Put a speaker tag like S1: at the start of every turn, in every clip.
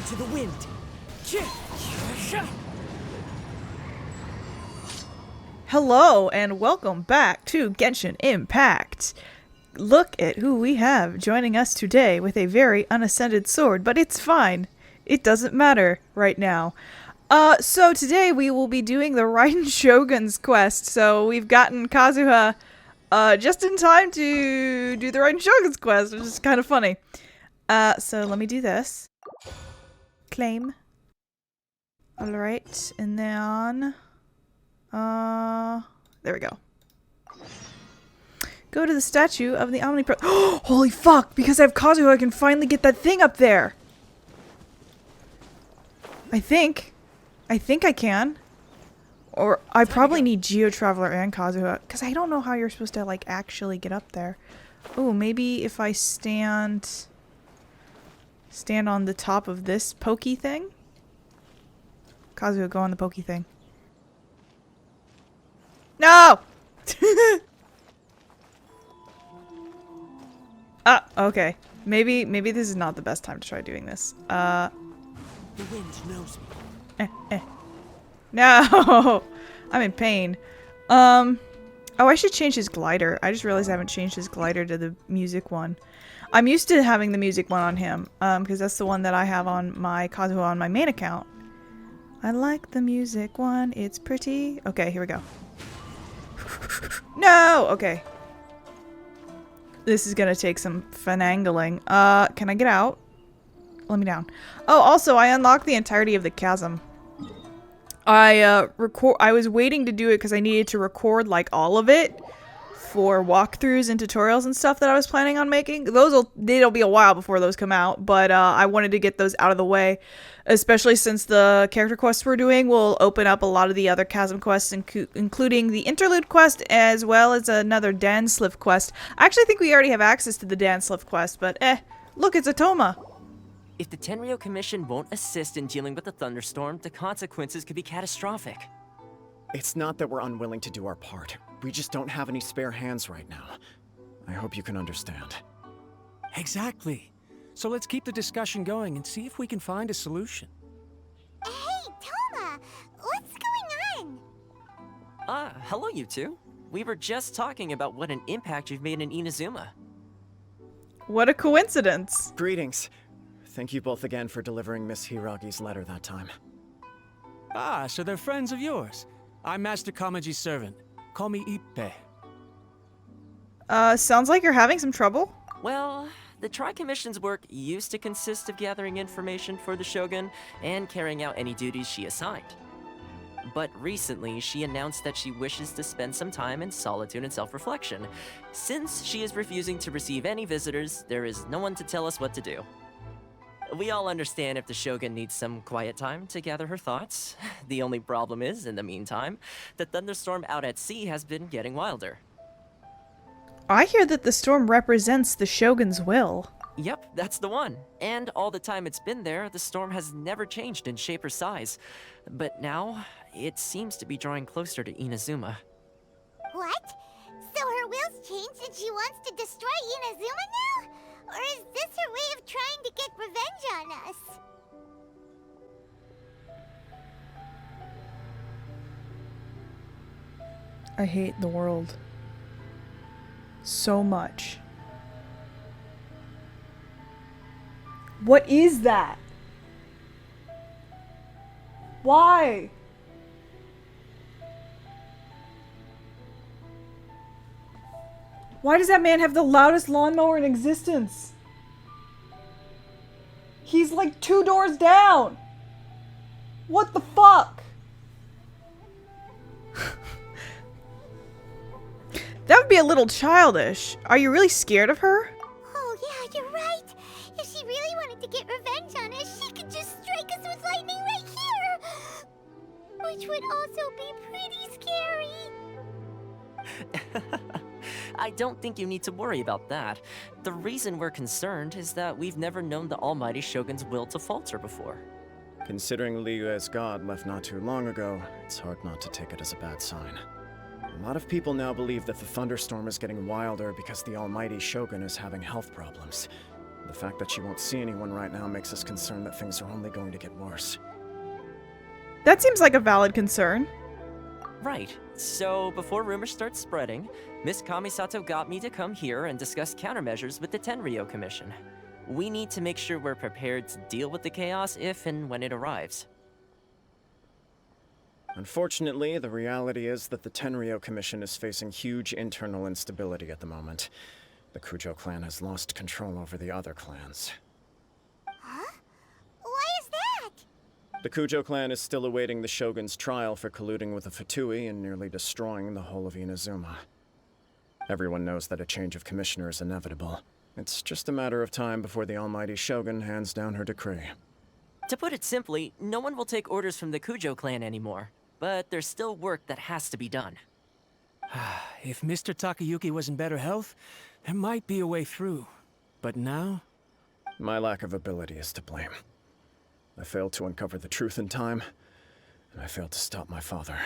S1: into the wind.
S2: Hello and welcome back to Genshin Impact. Look at who we have joining us today with a very unascended sword, but it's fine. It doesn't matter right now. So today we will be doing the Raiden Shogun's quest. So we've gotten Kazuha just in time to do the Raiden Shogun's quest, which is kind of funny. So let me do this. Claim. Alright, and then... there we go. Go to the statue of the Omnipro- Oh, holy fuck! Because I have Kazuha, I can finally get that thing up there! I think I can. Or I probably need Geo Traveler and Kazuha, because I don't know how you're supposed to, like, actually get up there. Oh, maybe if I stand on the top of this pokey thing? Kazuha, go on the pokey thing. No! Okay. Maybe this is not the best time to try doing this.
S1: The wind knows me.
S2: No! I'm in pain. Oh, I should change his glider. I just realized I haven't changed his glider to the music one. I'm used to having the music one on him, because that's the one that I have on my Kazuha on my main account. I like the music one. It's pretty. Okay, here we go. No! Okay. This is gonna take some finagling. Can I get out? Let me down. Oh, also, I unlocked the entirety of the chasm. I was waiting to do it because I needed to record, like, all of it for walkthroughs and tutorials and stuff that I was planning on making. It'll be a while before those come out, but I wanted to get those out of the way, especially since the character quests we're doing will open up a lot of the other chasm quests, including the interlude quest as well as another Danslift quest. I actually think we already have access to the Danslift quest, but look, it's Atoma.
S3: If the Tenryou Commission won't assist in dealing with the thunderstorm, the consequences could be catastrophic.
S4: It's not that we're unwilling to do our part. We just don't have any spare hands right now. I hope you can understand.
S1: Exactly. So let's keep the discussion going and see if we can find a solution.
S5: Hey, Toma! What's going on?
S3: Hello you two. We were just talking about what an impact you've made in Inazuma.
S2: What a coincidence.
S4: Greetings. Thank you both again for delivering Miss Hiragi's letter that time.
S1: Ah, so they're friends of yours. I'm Master Kamaji's servant. Call me Ippe.
S2: Sounds like you're having some trouble.
S3: Well, the Tri-Commission's work used to consist of gathering information for the Shogun and carrying out any duties she assigned. But recently, she announced that she wishes to spend some time in solitude and self-reflection. Since she is refusing to receive any visitors, there is no one to tell us what to do. We all understand if the Shogun needs some quiet time to gather her thoughts. The only problem is, in the meantime, the thunderstorm out at sea has been getting wilder.
S2: I hear that the storm represents the Shogun's will.
S3: Yep, that's the one. And all the time it's been there, the storm has never changed in shape or size. But now, it seems to be drawing closer to Inazuma.
S5: What? So her will's changed and she wants to destroy Inazuma now? Or is this her way of trying to get revenge on us?
S2: I hate the world. So much. What is that? Why? Why does that man have the loudest lawnmower in existence? He's like 2 doors down. What the fuck? That would be a little childish. Are you really scared of her?
S5: Oh yeah, you're right. If she really wanted to get revenge on us, she could just strike us with lightning right here. Which would also be pretty scary.
S3: I don't think you need to worry about that. The reason we're concerned is that we've never known the almighty Shogun's will to falter before.
S4: Considering Liu as god left not too long ago, it's hard not to take it as a bad sign. A lot of people now believe that the thunderstorm is getting wilder because the almighty Shogun is having health problems. The fact that she won't see anyone right now makes us concerned that things are only going to get worse.
S2: That seems like a valid concern.
S3: Right. So, before rumors start spreading, Miss Kamisato got me to come here and discuss countermeasures with the Tenryou Commission. We need to make sure we're prepared to deal with the chaos if and when it arrives.
S4: Unfortunately, the reality is that the Tenryou Commission is facing huge internal instability at the moment. The Kujo clan has lost control over the other clans.
S5: Huh? Why is that?
S4: The Kujo clan is still awaiting the Shogun's trial for colluding with the Fatui and nearly destroying the whole of Inazuma. Everyone knows that a change of commissioner is inevitable. It's just a matter of time before the almighty Shogun hands down her decree.
S3: To put it simply, no one will take orders from the Kujo clan anymore. But there's still work that has to be done.
S1: If Mr. Takayuki was in better health, there might be a way through. But now?
S4: My lack of ability is to blame. I failed to uncover the truth in time, and I failed to stop my father.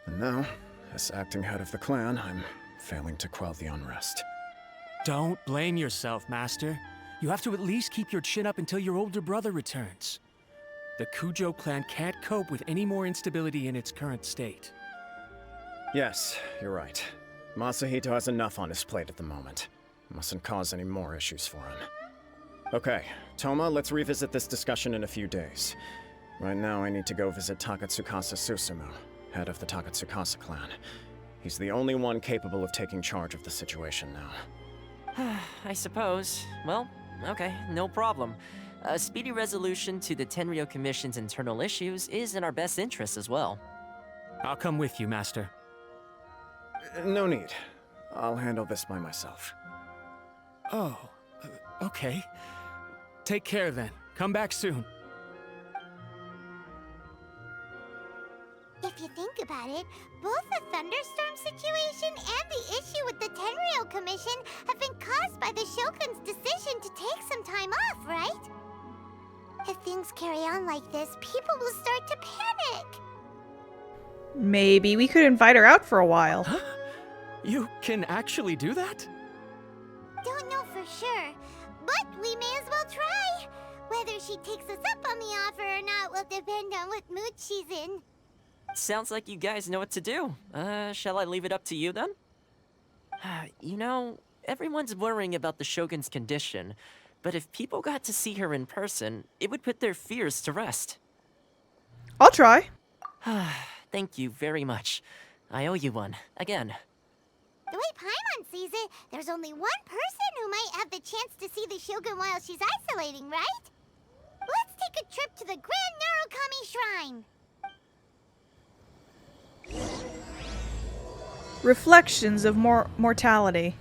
S4: And now, as acting head of the clan, I'm failing to quell the unrest.
S1: Don't blame yourself, Master. You have to at least keep your chin up until your older brother returns. The Kujo clan can't cope with any more instability in its current state.
S4: Yes, you're right. Masahito has enough on his plate at the moment. Mustn't cause any more issues for him. Okay, Toma, let's revisit this discussion in a few days. Right now, I need to go visit Takatsukasa Susumu, head of the Takatsukasa clan. He's the only one capable of taking charge of the situation now.
S3: I suppose. Well, okay, no problem. A speedy resolution to the Tenryou Commission's internal issues is in our best interest as well.
S1: I'll come with you, Master.
S4: No need. I'll handle this by myself.
S1: Oh, okay. Take care then. Come back soon.
S5: If you think about it, both the thunderstorm situation and the issue with the Tenryou Commission have been caused by the Shogun's decision to take some time off, right? If things carry on like this, people will start to panic.
S2: Maybe we could invite her out for a while.
S1: You can actually do that?
S5: Don't know for sure, but we may as well try. Whether she takes us up on the offer or not will depend on what mood she's in.
S3: Sounds like you guys know what to do. Shall I leave it up to you then? You know, everyone's worrying about the Shogun's condition, but if people got to see her in person, it would put their fears to rest.
S2: I'll try.
S3: Thank you very much. I owe you one, again.
S5: The way Paimon sees it, there's only one person who might have the chance to see the Shogun while she's isolating, right? Let's take a trip to the Grand Narukami Shrine.
S2: Reflections of Mortality.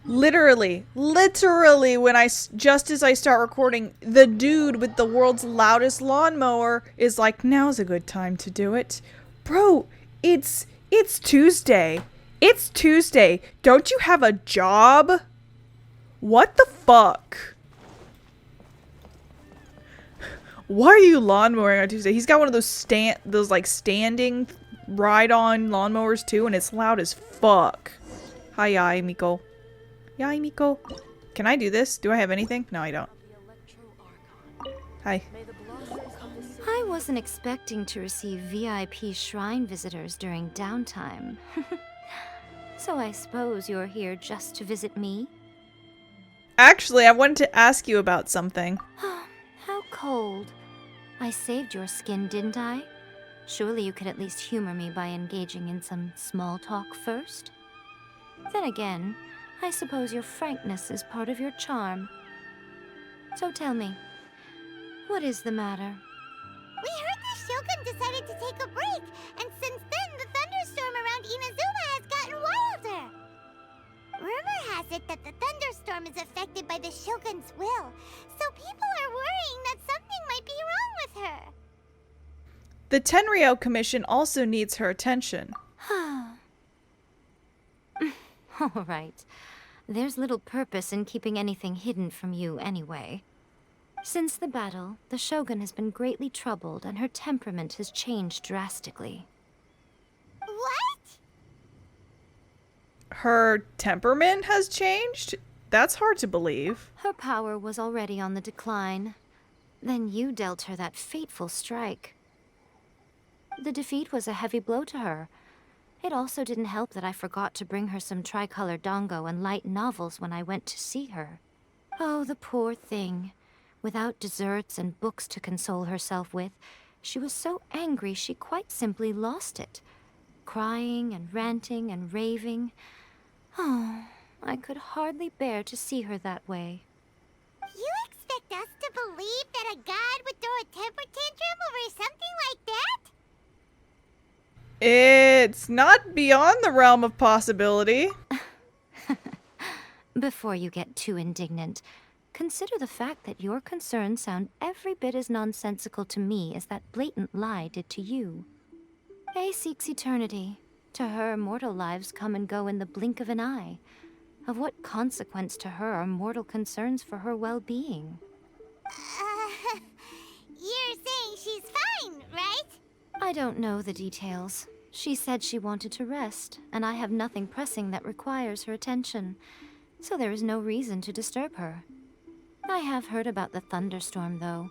S2: Literally, when just as I start recording, the dude with the world's loudest lawnmower is like, now's a good time to do it. Bro, it's Tuesday. It's Tuesday. Don't you have a job? What the fuck? Why are you lawnmowering on Tuesday? He's got one of those standing ride-on lawnmowers too, and it's loud as fuck. Hi, Miko. Yai, Miko. Can I do this? Do I have anything? No, I don't. Hi.
S6: I wasn't expecting to receive VIP shrine visitors during downtime. So I suppose you're here just to visit me?
S2: Actually, I wanted to ask you about something.
S6: How cold. I saved your skin, didn't I? Surely you could at least humor me by engaging in some small talk first? Then again, I suppose your frankness is part of your charm. So tell me, what is the matter?
S5: We heard the Shogun decided to take a break, and since then the thunderstorm around Inazuma has gotten wilder. Rumor has it that the thunderstorm is affected by the Shogun's will, so people are worrying that something might be wrong with her.
S2: The Tenryou Commission also needs her attention.
S6: All right. There's little purpose in keeping anything hidden from you anyway. Since the battle, the Shogun has been greatly troubled and her temperament has changed drastically.
S5: What?
S2: Her temperament has changed? That's hard to believe.
S6: Her power was already on the decline. Then you dealt her that fateful strike. The defeat was a heavy blow to her. It also didn't help that I forgot to bring her some tricolor dango and light novels when I went to see her. Oh, the poor thing. Without desserts and books to console herself with, she was so angry she quite simply lost it. Crying and ranting and raving. Oh, I could hardly bear to see her that way.
S5: You expect us to believe that a god would throw a temper tantrum over something like that?
S2: It's not beyond the realm of possibility.
S6: Before you get too indignant, consider the fact that your concerns sound every bit as nonsensical to me as that blatant lie did to you. A seeks eternity. To her, mortal lives come and go in the blink of an eye. Of what consequence to her are mortal concerns for her well-being?
S5: You're saying she's fine, right?
S6: I don't know the details. She said she wanted to rest, and I have nothing pressing that requires her attention, so there is no reason to disturb her. I have heard about the thunderstorm, though.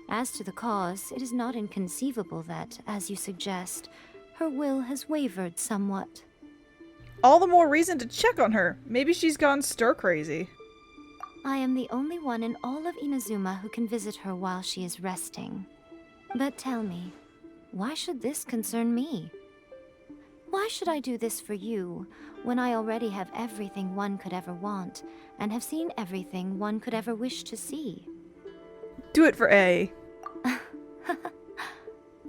S6: As to the cause, it is not inconceivable that, as you suggest, her will has wavered somewhat.
S2: All the more reason to check on her. Maybe she's gone stir-crazy.
S6: I am the only one in all of Inazuma who can visit her while she is resting. But tell me, why should this concern me? Why should I do this for you, when I already have everything one could ever want, and have seen everything one could ever wish to see?
S2: Do it for A.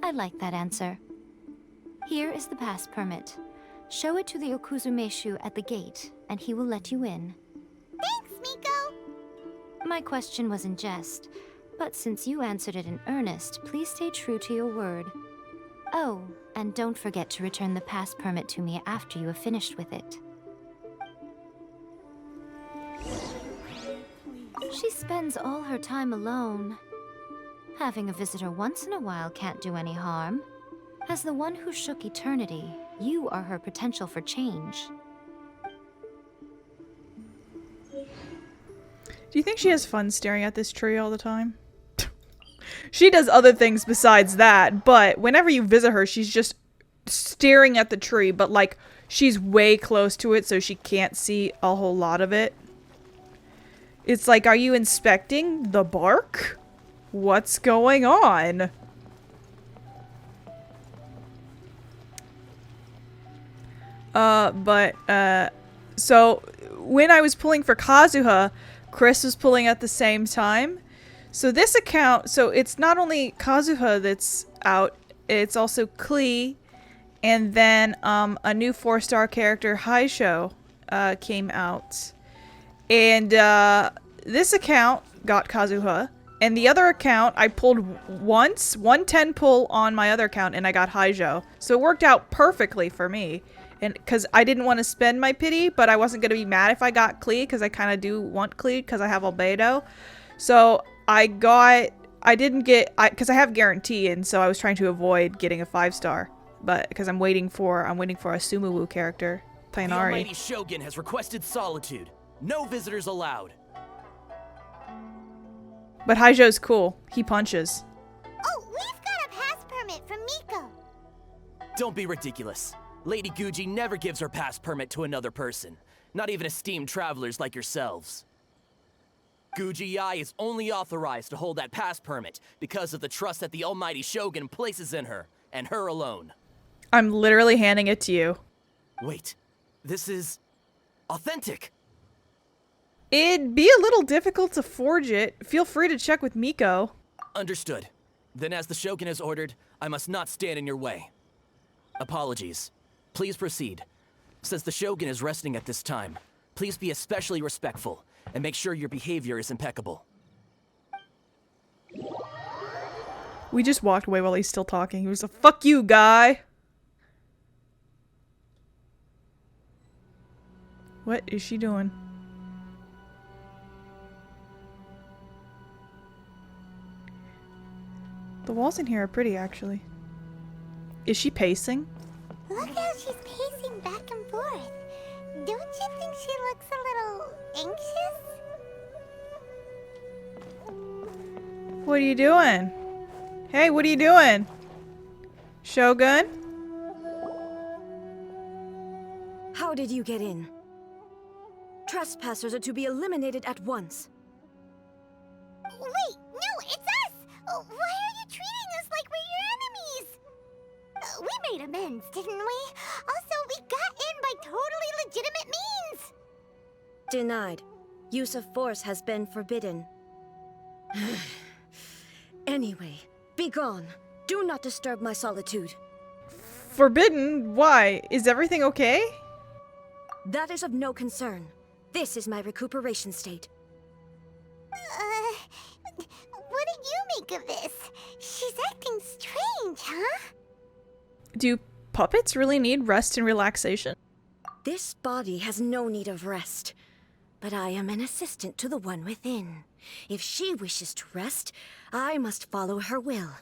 S6: I like that answer. Here is the pass permit. Show it to the Okuzumeshu at the gate, and he will let you in.
S5: Thanks, Miko!
S6: My question was in jest, but since you answered it in earnest, please stay true to your word. Oh, and don't forget to return the pass permit to me after you have finished with it. She spends all her time alone. Having a visitor once in a while can't do any harm. As the one who shook eternity, you are her potential for change.
S2: Do you think she has fun staring at this tree all the time? She does other things besides that, but whenever you visit her, she's just staring at the tree, but like she's way close to it so she can't see a whole lot of it. It's like, are you inspecting the bark? What's going on? So when I was pulling for Kazuha, Chris was pulling at the same time. So this account, so it's not only Kazuha that's out, it's also Klee, and then a new 4-star character, Haisho, came out. And this account got Kazuha, and the other account I pulled once, 110 pull on my other account, and I got Haisho. So it worked out perfectly for me. And because I didn't want to spend my pity, but I wasn't going to be mad if I got Klee, because I kind of do want Klee, because I have Albedo. So I didn't get, because I have guarantee, and so I was trying to avoid getting a 5-star. But, because I'm waiting for a Sumuwu character, Tainari.
S7: The almighty Shogun has requested solitude. No visitors allowed.
S2: But Haisho's cool. He punches.
S5: Oh, we've got a pass permit from Miko.
S7: Don't be ridiculous. Lady Guji never gives her pass permit to another person, not even esteemed travelers like yourselves. Guji-ai is only authorized to hold that pass permit because of the trust that the almighty Shogun places in her, and her alone.
S2: I'm literally handing it to you.
S7: Wait, this is authentic.
S2: It'd be a little difficult to forge it. Feel free to check with Miko.
S7: Understood. Then as the Shogun has ordered, I must not stand in your way. Apologies. Please proceed. Since the Shogun is resting at this time, please be especially respectful and make sure your behavior is impeccable.
S2: We just walked away while he's still talking. He was a fuck you, guy. What is she doing? The walls in here are pretty, actually. Is she pacing?
S5: Look how she's pacing back and forth. Don't you think she looks a little anxious?
S2: What are you doing? Hey, what are you doing? Shogun?
S8: How did you get in? Trespassers are to be eliminated at once.
S5: Wait, no, it's us! Why are you treating us like we're your enemies? We made amends, didn't we? Also, we got in by totally legitimate means!
S8: Denied. Use of force has been forbidden. Anyway, be gone. Do not disturb my solitude.
S2: Forbidden? Why? Is everything okay?
S8: That is of no concern. This is my recuperation state.
S5: What do you make of this? She's acting strange, huh?
S2: Do puppets really need rest and relaxation?
S8: This body has no need of rest. But I am an assistant to the one within. If she wishes to rest, I must follow her will.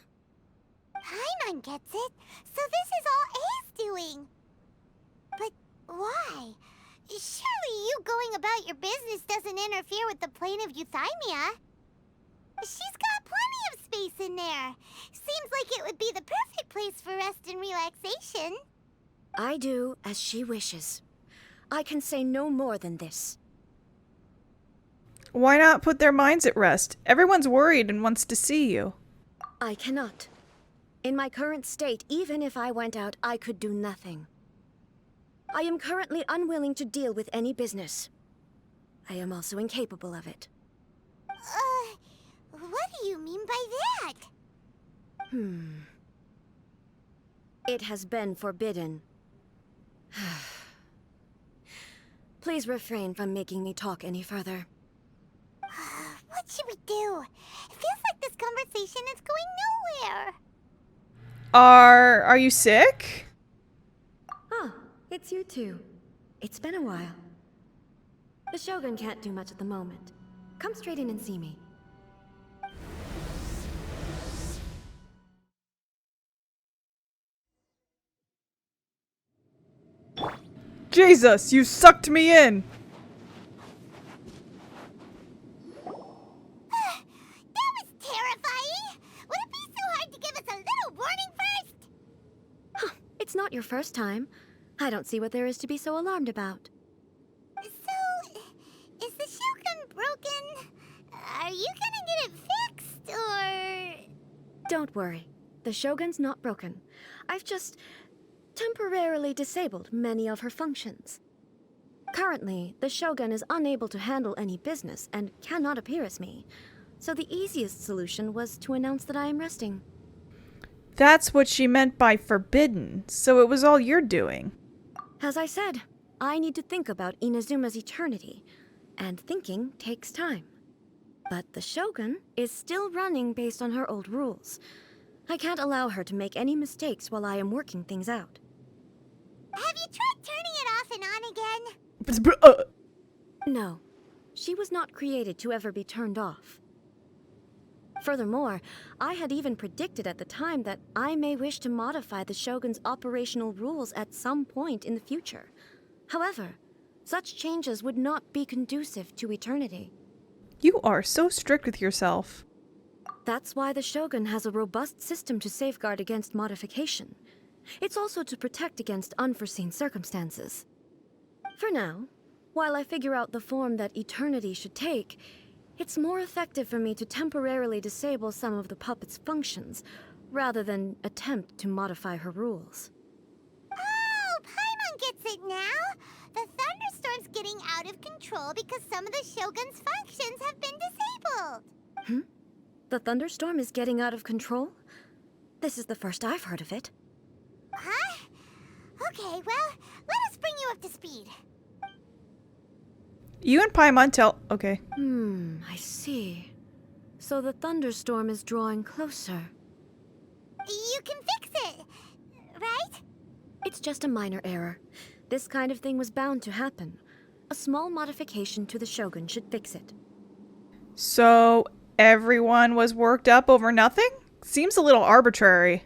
S5: Paimon gets it. So this is all A's doing. But why? Surely you going about your business doesn't interfere with the plane of euthymia. She's got plenty of space in there. Seems like it would be the perfect place for rest and relaxation.
S8: I do as she wishes. I can say no more than this.
S2: Why not put their minds at rest? Everyone's worried and wants to see you.
S8: I cannot. In my current state, even if I went out, I could do nothing. I am currently unwilling to deal with any business. I am also incapable of it.
S5: What do you mean by that?
S8: It has been forbidden. Please refrain from making me talk any further.
S5: What should we do? It feels like this conversation is going nowhere.
S2: Are you sick?
S8: Ah, it's you two. It's been a while. The Shogun can't do much at the moment. Come straight in and see me.
S2: Jesus, you sucked me in!
S5: That was terrifying! Would it be so hard to give us a little warning first?
S8: It's not your first time. I don't see what there is to be so alarmed about.
S5: So, is the Shogun broken? Are you gonna get it fixed, or...?
S8: Don't worry. The Shogun's not broken. I've just temporarily disabled many of her functions. Currently, the Shogun is unable to handle any business and cannot appear as me. So the easiest solution was to announce that I am resting.
S2: That's what she meant by forbidden, so it was all you're doing.
S8: As I said, I need to think about Inazuma's eternity, and thinking takes time. But the Shogun is still running based on her old rules. I can't allow her to make any mistakes while I am working things out.
S5: Have you tried turning it off and on again?
S8: No, she was not created to ever be turned off. Furthermore, I had even predicted at the time that I may wish to modify the Shogun's operational rules at some point in the future. However, such changes would not be conducive to eternity.
S2: You are so strict with yourself.
S8: That's why the Shogun has a robust system to safeguard against modification. It's also to protect against unforeseen circumstances. For now, while I figure out the form that eternity should take, it's more effective for me to temporarily disable some of the puppet's functions, rather than attempt to modify her rules.
S5: Oh, Paimon gets it now! The thunderstorm's getting out of control because some of the Shogun's functions have been disabled!
S8: The thunderstorm is getting out of control? This is the first I've heard of it.
S5: Huh? Okay, well, let us bring you up to speed.
S2: You and Paimon tell... Okay.
S8: I see. So the thunderstorm is drawing closer.
S5: You can fix it, right?
S8: It's just a minor error. This kind of thing was bound to happen. A small modification to the Shogun should fix it.
S2: So, everyone was worked up over nothing? Seems a little arbitrary.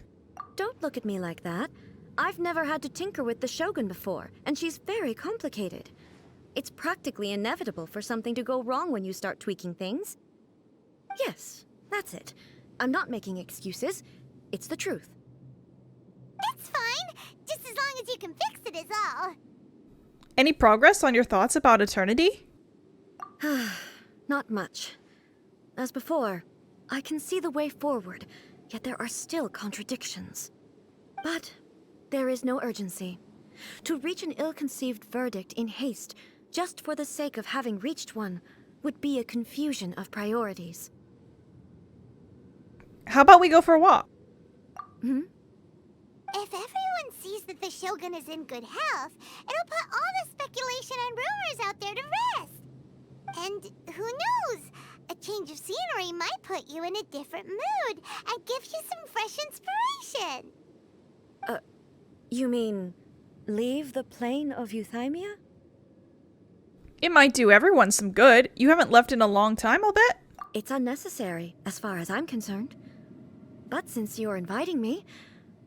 S8: Don't look at me like that. I've never had to tinker with the Shogun before, and she's very complicated. It's practically inevitable for something to go wrong when you start tweaking things. Yes, That's it. I'm not making excuses. It's the truth.
S5: It's fine, just as long as you can fix it is all.
S2: Any progress on your thoughts about eternity?
S8: Not much. As before, I can see the way forward, yet there are still contradictions. But there is no urgency. To reach an ill-conceived verdict in haste, just for the sake of having reached one, would be a confusion of priorities.
S2: How about we go for a walk?
S5: If everyone sees that the Shogun is in good health, it'll put all the speculation and rumors out there to rest. And who knows? A change of scenery might put you in a different mood and give you some fresh inspiration.
S8: You mean, leave the plane of Euthymia?
S2: It might do everyone some good. You haven't left in a long time, I'll bet.
S8: It's unnecessary, as far as I'm concerned. But since you're inviting me,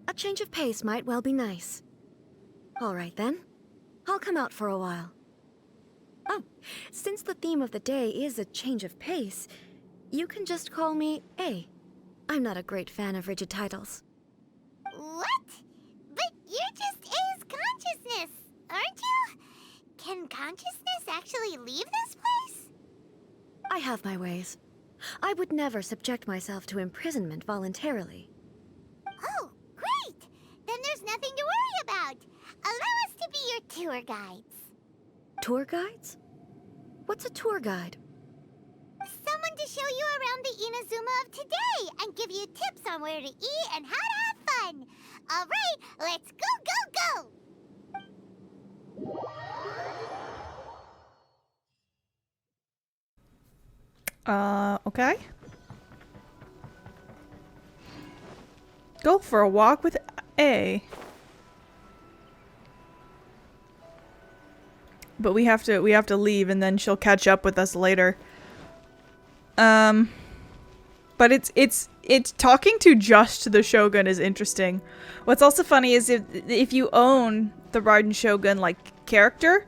S8: a change of pace might well be nice. All right then. I'll come out for a while. Oh, since the theme of the day is a change of pace, you can just call me A. I'm not a great fan of rigid titles.
S5: What? But you're just A's consciousness, aren't you? Can consciousness actually leave this place?
S8: I have my ways. I would never subject myself to imprisonment voluntarily.
S5: Oh, great! Then there's nothing to worry about. Allow us to be your tour guides.
S8: Tour guides? What's a tour guide?
S5: Someone to show you around the Inazuma of today and give you tips on where to eat and how to have fun. All right, let's go, go, go!
S2: Okay. Go for a walk with A. But we have to leave and then she'll catch up with us later. But it's talking to just the Shogun is interesting. What's also funny is if you own the Raiden Shogun like character,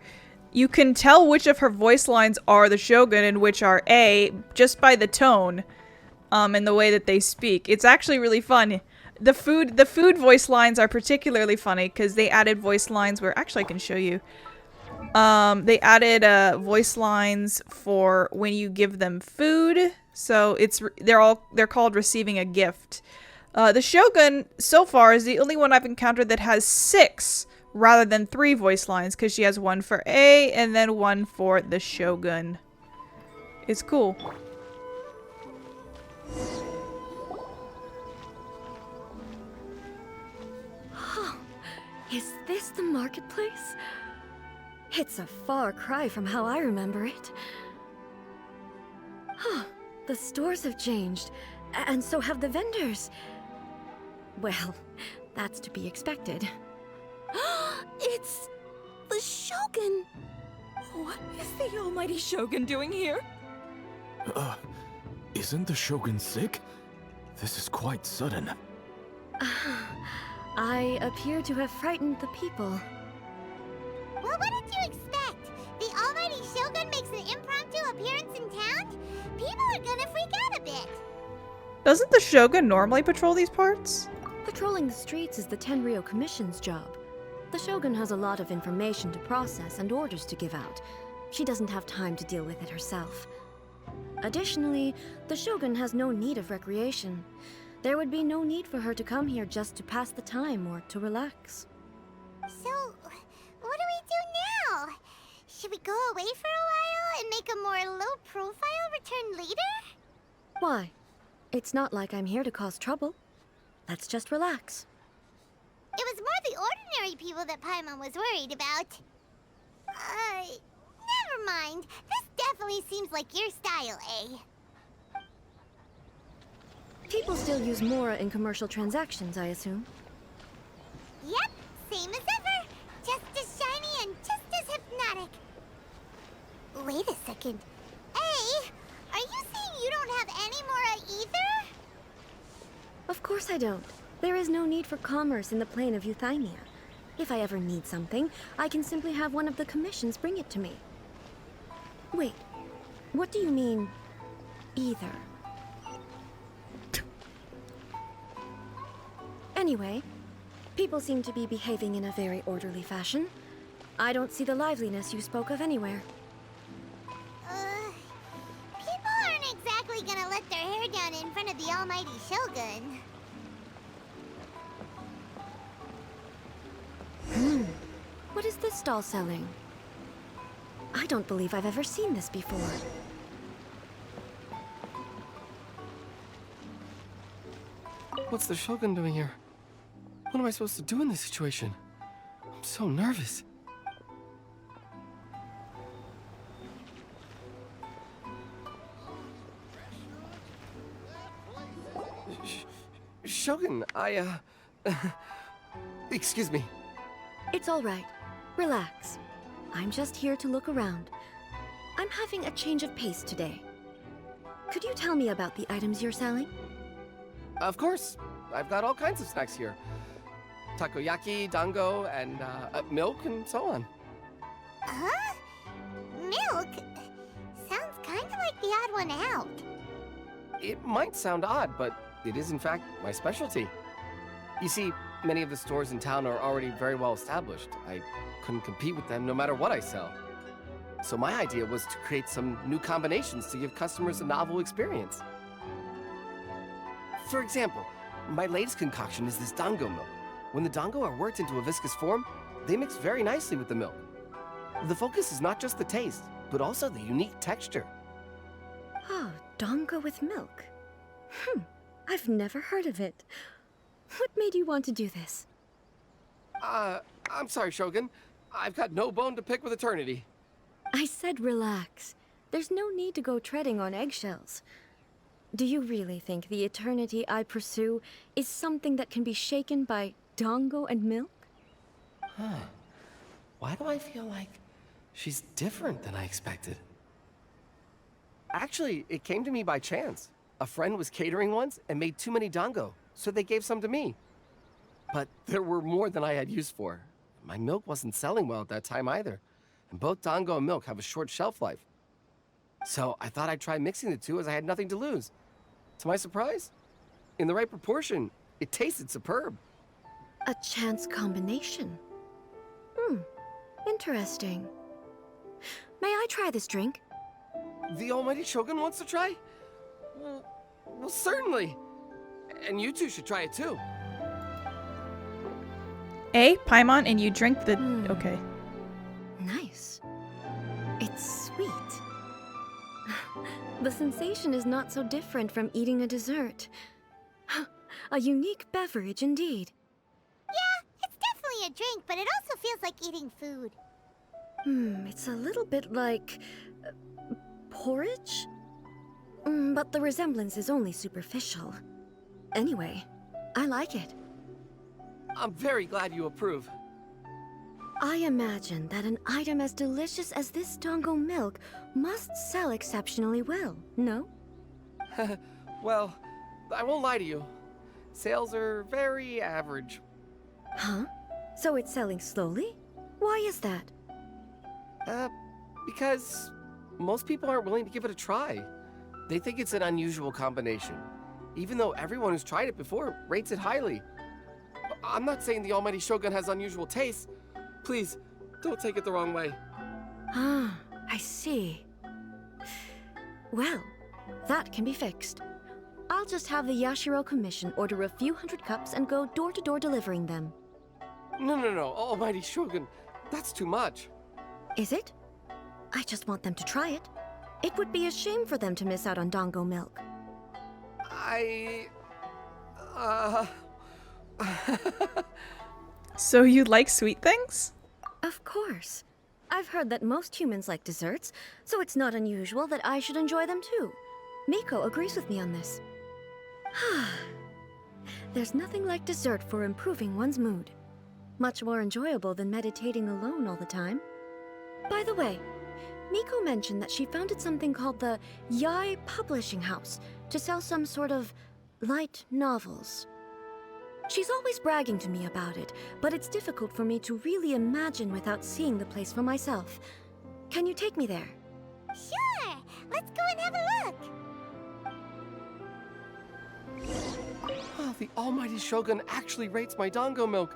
S2: you can tell which of her voice lines are the Shogun and which are A just by the tone, and the way that they speak. It's actually really fun. The food voice lines are particularly funny because they added voice lines where actually I can show you. They added voice lines for when you give them food. So they're called receiving a gift. The Shogun so far is the only one I've encountered that has 6 rather than 3 voice lines because she has one for A and then one for the Shogun. It's cool.
S8: Is this the marketplace? It's a far cry from how I remember it. The stores have changed, and so have the vendors. Well, that's to be expected.
S9: It's the Shogun! What is the almighty Shogun doing here?
S10: Isn't the Shogun sick? This is quite sudden.
S8: I appear to have frightened the people.
S5: Well, what did you expect? The almighty Shogun makes an impromptu appearance in town? People are gonna freak out a bit.
S2: Doesn't the Shogun normally patrol these parts?
S8: Patrolling the streets is the Tenryou Commission's job. The Shogun has a lot of information to process and orders to give out. She doesn't have time to deal with it herself. Additionally, the Shogun has no need of recreation. There would be no need for her to come here just to pass the time or to relax.
S5: So, what do we do now? Should we go away for a while and make a more low-profile return later?
S8: Why? It's not like I'm here to cause trouble. Let's just relax.
S5: It was more the ordinary people that Paimon was worried about. Never mind. This definitely seems like your style, eh?
S8: People still use Mora in commercial transactions, I assume.
S5: Yep, same as ever. Just as shiny and just as hypnotic. Wait a second. Hey, are you saying you don't have any Mora either?
S8: Of course I don't. There is no need for commerce in the plane of Euthymia. If I ever need something, I can simply have one of the commissions bring it to me. Wait, what do you mean, either? Anyway, people seem to be behaving in a very orderly fashion. I don't see the liveliness you spoke of anywhere.
S5: People aren't exactly gonna let their hair down in front of the almighty Shogun.
S8: What is this stall selling? I don't believe I've ever seen this before.
S10: What's the Shogun doing here? What am I supposed to do in this situation? I'm so nervous. Shogun, excuse me.
S8: It's all right. Relax. I'm just here to look around. I'm having a change of pace today. Could you tell me about the items you're selling?
S10: Of course. I've got all kinds of snacks here. Takoyaki, dango, and milk, and so on.
S5: Huh? Milk? Sounds kind of like the odd one out.
S10: It might sound odd, but it is in fact my specialty. You see, many of the stores in town are already very well established. I couldn't compete with them no matter what I sell. So my idea was to create some new combinations to give customers a novel experience. For example, my latest concoction is this dango milk. When the dango are worked into a viscous form, they mix very nicely with the milk. The focus is not just the taste, but also the unique texture.
S8: Oh, dango with milk. I've never heard of it. What made you want to do this?
S10: I'm sorry, Shogun. I've got no bone to pick with eternity.
S8: I said relax. There's no need to go treading on eggshells. Do you really think the eternity I pursue is something that can be shaken by dango and milk?
S10: Why do I feel like she's different than I expected? Actually, it came to me by chance. A friend was catering once and made too many dango, so they gave some to me. But there were more than I had use for. My milk wasn't selling well at that time either, and both dango and milk have a short shelf life. So I thought I'd try mixing the two as I had nothing to lose. To my surprise, in the right proportion, it tasted superb.
S8: A chance combination. Interesting. May I try this drink?
S10: The almighty Shogun wants to try? Well, certainly. And you two should try it too.
S2: Paimon, and you drink the... Okay.
S8: Nice. It's sweet. The sensation is not so different from eating a dessert. A unique beverage indeed.
S5: Yeah, it's definitely a drink, but it also feels like eating food.
S8: It's a little bit like... porridge? But the resemblance is only superficial. Anyway, I like it.
S10: I'm very glad you approve.
S8: I imagine that an item as delicious as this dango milk must sell exceptionally well, no?
S10: Well, I won't lie to you. Sales are very average.
S8: Huh? So it's selling slowly? Why is that?
S10: Because most people aren't willing to give it a try. They think it's an unusual combination, even though everyone who's tried it before rates it highly. I'm not saying the almighty Shogun has unusual tastes. Please, don't take it the wrong way.
S8: Ah, I see. Well, that can be fixed. I'll just have the Yashiro Commission order a few hundred cups and go door-to-door delivering them.
S10: No, almighty Shogun, that's too much.
S8: Is it? I just want them to try it. It would be a shame for them to miss out on dango milk.
S2: So you like sweet things?
S8: Of course. I've heard that most humans like desserts, so it's not unusual that I should enjoy them too. Miko agrees with me on this. There's nothing like dessert for improving one's mood. Much more enjoyable than meditating alone all the time. By the way, Miko mentioned that she founded something called the Yai Publishing House to sell some sort of light novels. She's always bragging to me about it, but it's difficult for me to really imagine without seeing the place for myself. Can you take me there?
S5: Sure! Let's go and have a look!
S10: Oh, The almighty Shogun actually rates my dango milk.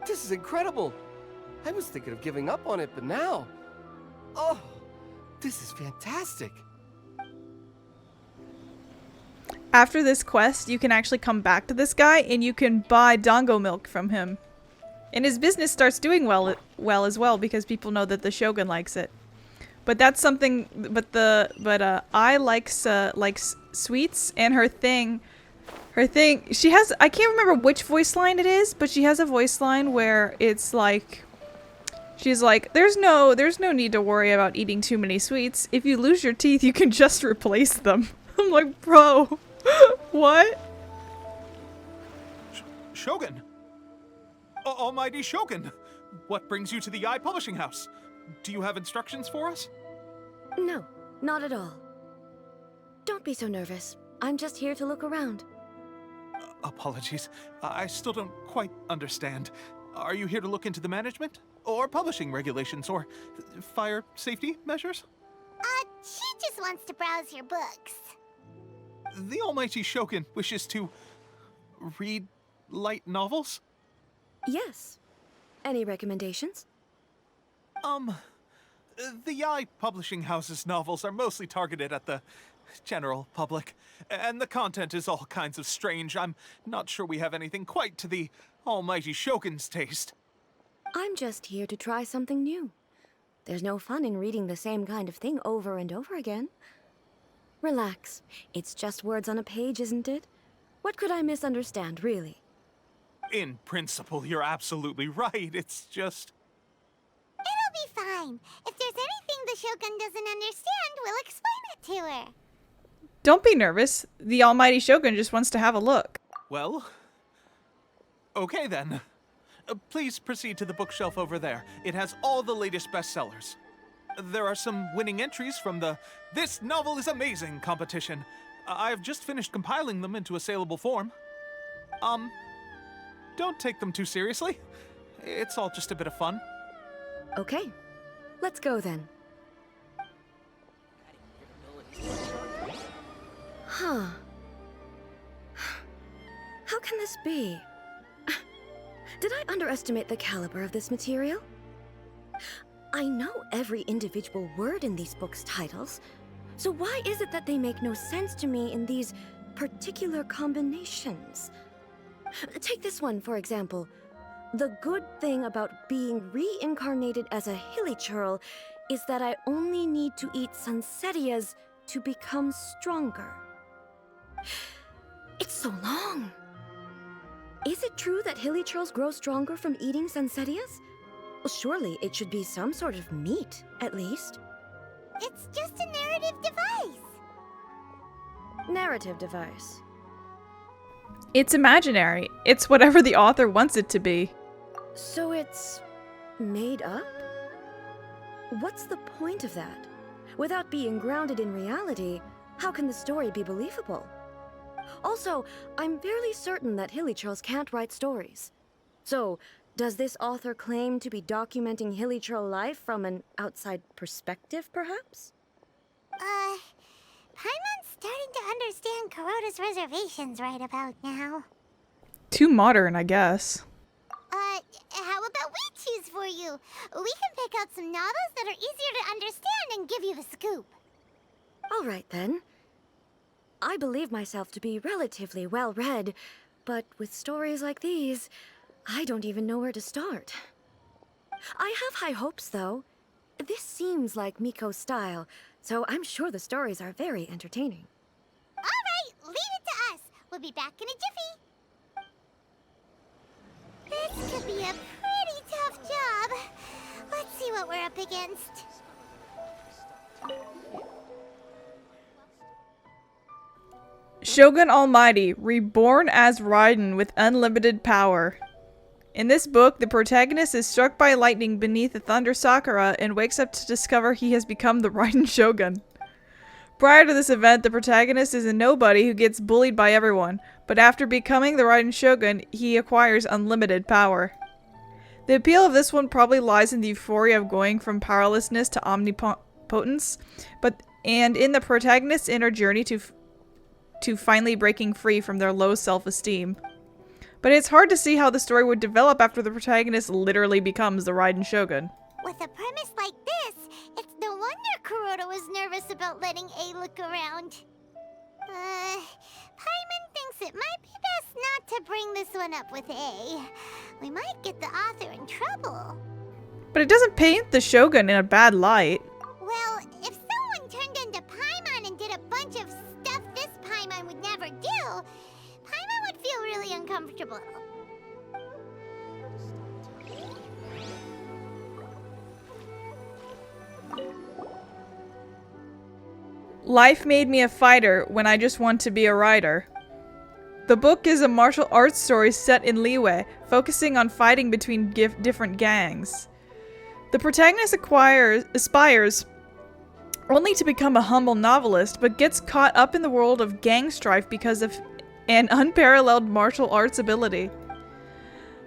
S10: This is incredible. I was thinking of giving up on it, but now... Oh, this is fantastic.
S2: After this quest, you can actually come back to this guy and you can buy dango milk from him. And his business starts doing well as well because people know that the Shogun likes it. But that's something. I likes sweets, and her thing. She has. I can't remember which voice line it is, but she has a voice line where it's like. She's like, there's no need to worry about eating too many sweets. If you lose your teeth, you can just replace them. I'm like, bro, what?
S11: Shogun. Almighty Shogun. What brings you to the Eye Publishing House? Do you have instructions for us?
S8: No, not at all. Don't be so nervous. I'm just here to look around.
S11: Apologies. I still don't quite understand. Are you here to look into the management? Or publishing regulations? Or fire safety measures?
S5: She just wants to browse your books.
S11: The almighty Shogun wishes to... read light novels?
S8: Yes. Any recommendations?
S11: The Eye Publishing House's novels are mostly targeted at the general public, and the content is all kinds of strange. I'm not sure we have anything quite to the almighty Shogun's taste.
S8: I'm just here to try something new. There's no fun in reading the same kind of thing over and over again. Relax. It's just words on a page, isn't it? What could I misunderstand, really?
S11: In principle, you're absolutely right. It's just...
S5: It'll be fine. If there's anything the Shogun doesn't understand, we'll explain it to her.
S2: Don't be nervous. The almighty Shogun just wants to have a look.
S11: Well... okay then. Please proceed to the bookshelf over there. It has all the latest bestsellers. There are some winning entries from the This Novel is Amazing competition. I've just finished compiling them into a saleable form. Don't take them too seriously. It's all just a bit of fun.
S8: Okay. Let's go then. Huh. How can this be? Did I underestimate the caliber of this material? I know every individual word in these books' titles, so why is it that they make no sense to me in these particular combinations? Take this one, for example. The good thing about being reincarnated as a hilly churl is that I only need to eat Sunsetias to become stronger. It's so long. Is it true that hilly churls grow stronger from eating Sunsetias? Well, surely it should be some sort of meat, at least.
S5: It's just a narrative device.
S8: Narrative device.
S2: It's imaginary. It's whatever the author wants it to be.
S8: So it's made up? What's the point of that? Without being grounded in reality, how can the story be believable? Also, I'm fairly certain that hilly churls can't write stories. So, does this author claim to be documenting hilly churl life from an outside perspective, perhaps?
S5: Paimon's starting to understand Kuroda's reservations right about now.
S2: Too modern, I guess.
S5: How about we choose for you? We can pick out some novels that are easier to understand and give you the scoop.
S8: All right, then. I believe myself to be relatively well-read, but with stories like these, I don't even know where to start. I have high hopes, though. This seems like Miko's style, so I'm sure the stories are very entertaining.
S5: All right, leave it to us. We'll be back in a jiffy. This could be a pretty tough job. Let's see what we're up against.
S2: Shogun Almighty, reborn as Raiden with unlimited power. In this book, the protagonist is struck by lightning beneath a thunder sakura and wakes up to discover he has become the Raiden Shogun. Prior to this event, the protagonist is a nobody who gets bullied by everyone, but after becoming the Raiden Shogun, he acquires unlimited power. The appeal of this one probably lies in the euphoria of going from powerlessness to omnipotence, and in the protagonist's inner journey to finally breaking free from their low self-esteem. But it's hard to see how the story would develop after the protagonist literally becomes the Raiden Shogun.
S5: With a premise like this, it's no wonder Kuroda was nervous about letting A look around. Paimon thinks it might be best not to bring this one up with A. We might get the author in trouble.
S2: But it doesn't paint the Shogun in a bad light.
S5: Well, if someone turned into Paimon and did a bunch of stuff this Paimon would never do, Paimon would feel really uncomfortable.
S2: Life made me a fighter when I just want to be a writer. The book is a martial arts story set in Liyue, focusing on fighting between different gangs. The protagonist aspires only to become a humble novelist, but gets caught up in the world of gang strife because of an unparalleled martial arts ability.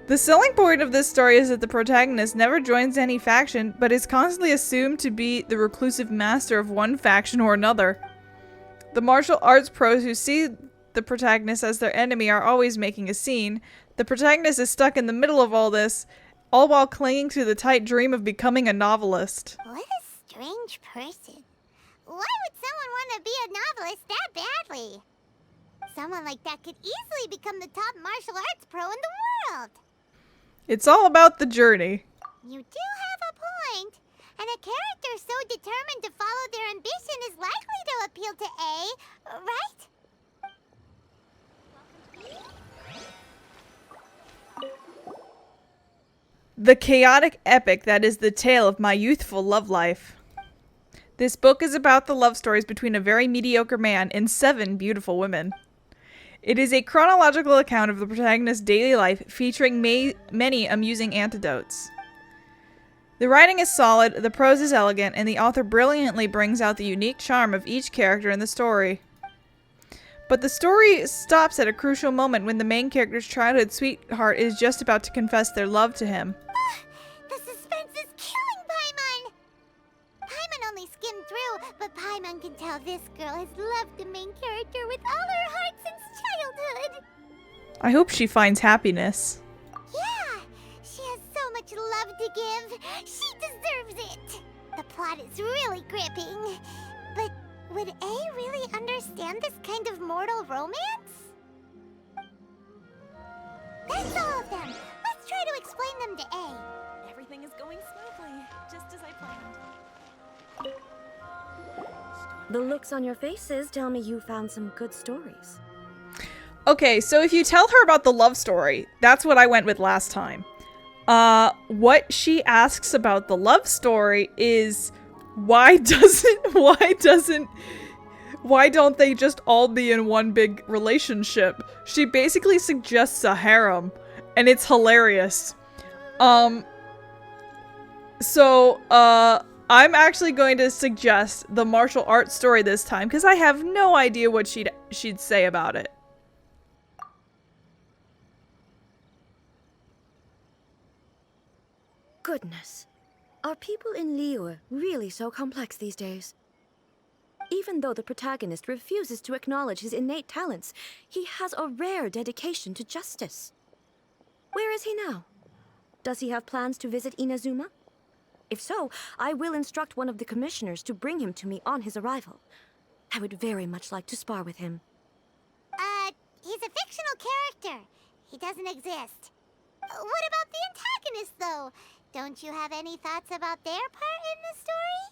S2: The selling point of this story is that the protagonist never joins any faction, but is constantly assumed to be the reclusive master of one faction or another. The martial arts pros who see the protagonist as their enemy are always making a scene. The protagonist is stuck in the middle of all this, all while clinging to the tight dream of becoming a novelist.
S5: What a strange person. Why would someone want to be a novelist that badly? Someone like that could easily become the top martial arts pro in the world.
S2: It's all about the journey.
S5: You do have a point. And a character so determined to follow their ambition is likely to appeal to A, right?
S2: The chaotic epic that is the tale of my youthful love life. This book is about the love stories between a very mediocre man and 7 beautiful women. It is a chronological account of the protagonist's daily life, featuring many amusing anecdotes. The writing is solid, the prose is elegant, and the author brilliantly brings out the unique charm of each character in the story. But the story stops at a crucial moment when the main character's childhood sweetheart is just about to confess their love to him.
S5: The suspense is killing Paimon! Paimon only skimmed through, but Paimon can tell this girl has loved the main character with all her heart since childhood.
S2: I hope she finds happiness.
S5: Yeah, she has so much love to give. She deserves it. The plot is really gripping. But would A really understand this kind of mortal romance? That's all of them. Let's try to explain them to A.
S9: Everything is going smoothly, just as I planned.
S8: The looks on your faces tell me you found some good stories.
S2: Okay, so if you tell her about the love story, that's what I went with last time. What she asks about the love story is why don't they just all be in one big relationship? She basically suggests a harem, and it's hilarious. I'm actually going to suggest the martial arts story this time, because I have no idea what she'd say about it.
S8: Goodness. Are people in Liyue really so complex these days? Even though the protagonist refuses to acknowledge his innate talents, he has a rare dedication to justice. Where is he now? Does he have plans to visit Inazuma? If so, I will instruct one of the commissioners to bring him to me on his arrival. I would very much like to spar with him.
S5: He's a fictional character. He doesn't exist. What about the antagonist, though? Don't you have any thoughts about their part in the story?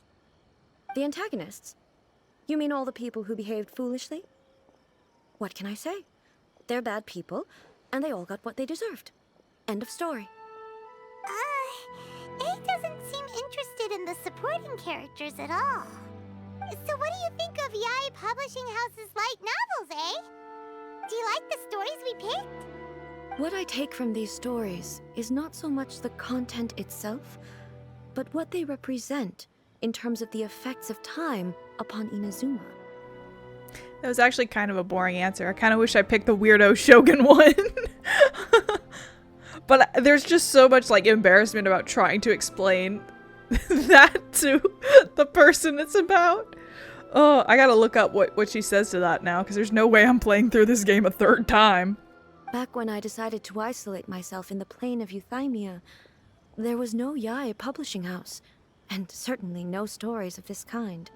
S8: The antagonists? You mean all the people who behaved foolishly? What can I say? They're bad people, and they all got what they deserved. End of story.
S5: A doesn't seem interested in the supporting characters at all. So what do you think of Yae Publishing House's light novels, eh? Do you like the stories we picked?
S8: What I take from these stories is not so much the content itself, but what they represent in terms of the effects of time upon Inazuma.
S2: That was actually kind of a boring answer. I kind of wish I picked the weirdo Shogun one. But there's just so much like embarrassment about trying to explain that to the person it's about. Oh, I gotta look up what she says to that now, because there's no way I'm playing through this game a third time.
S8: Back when I decided to isolate myself in the plane of Euthymia, there was no Yae publishing house, and certainly no stories of this kind.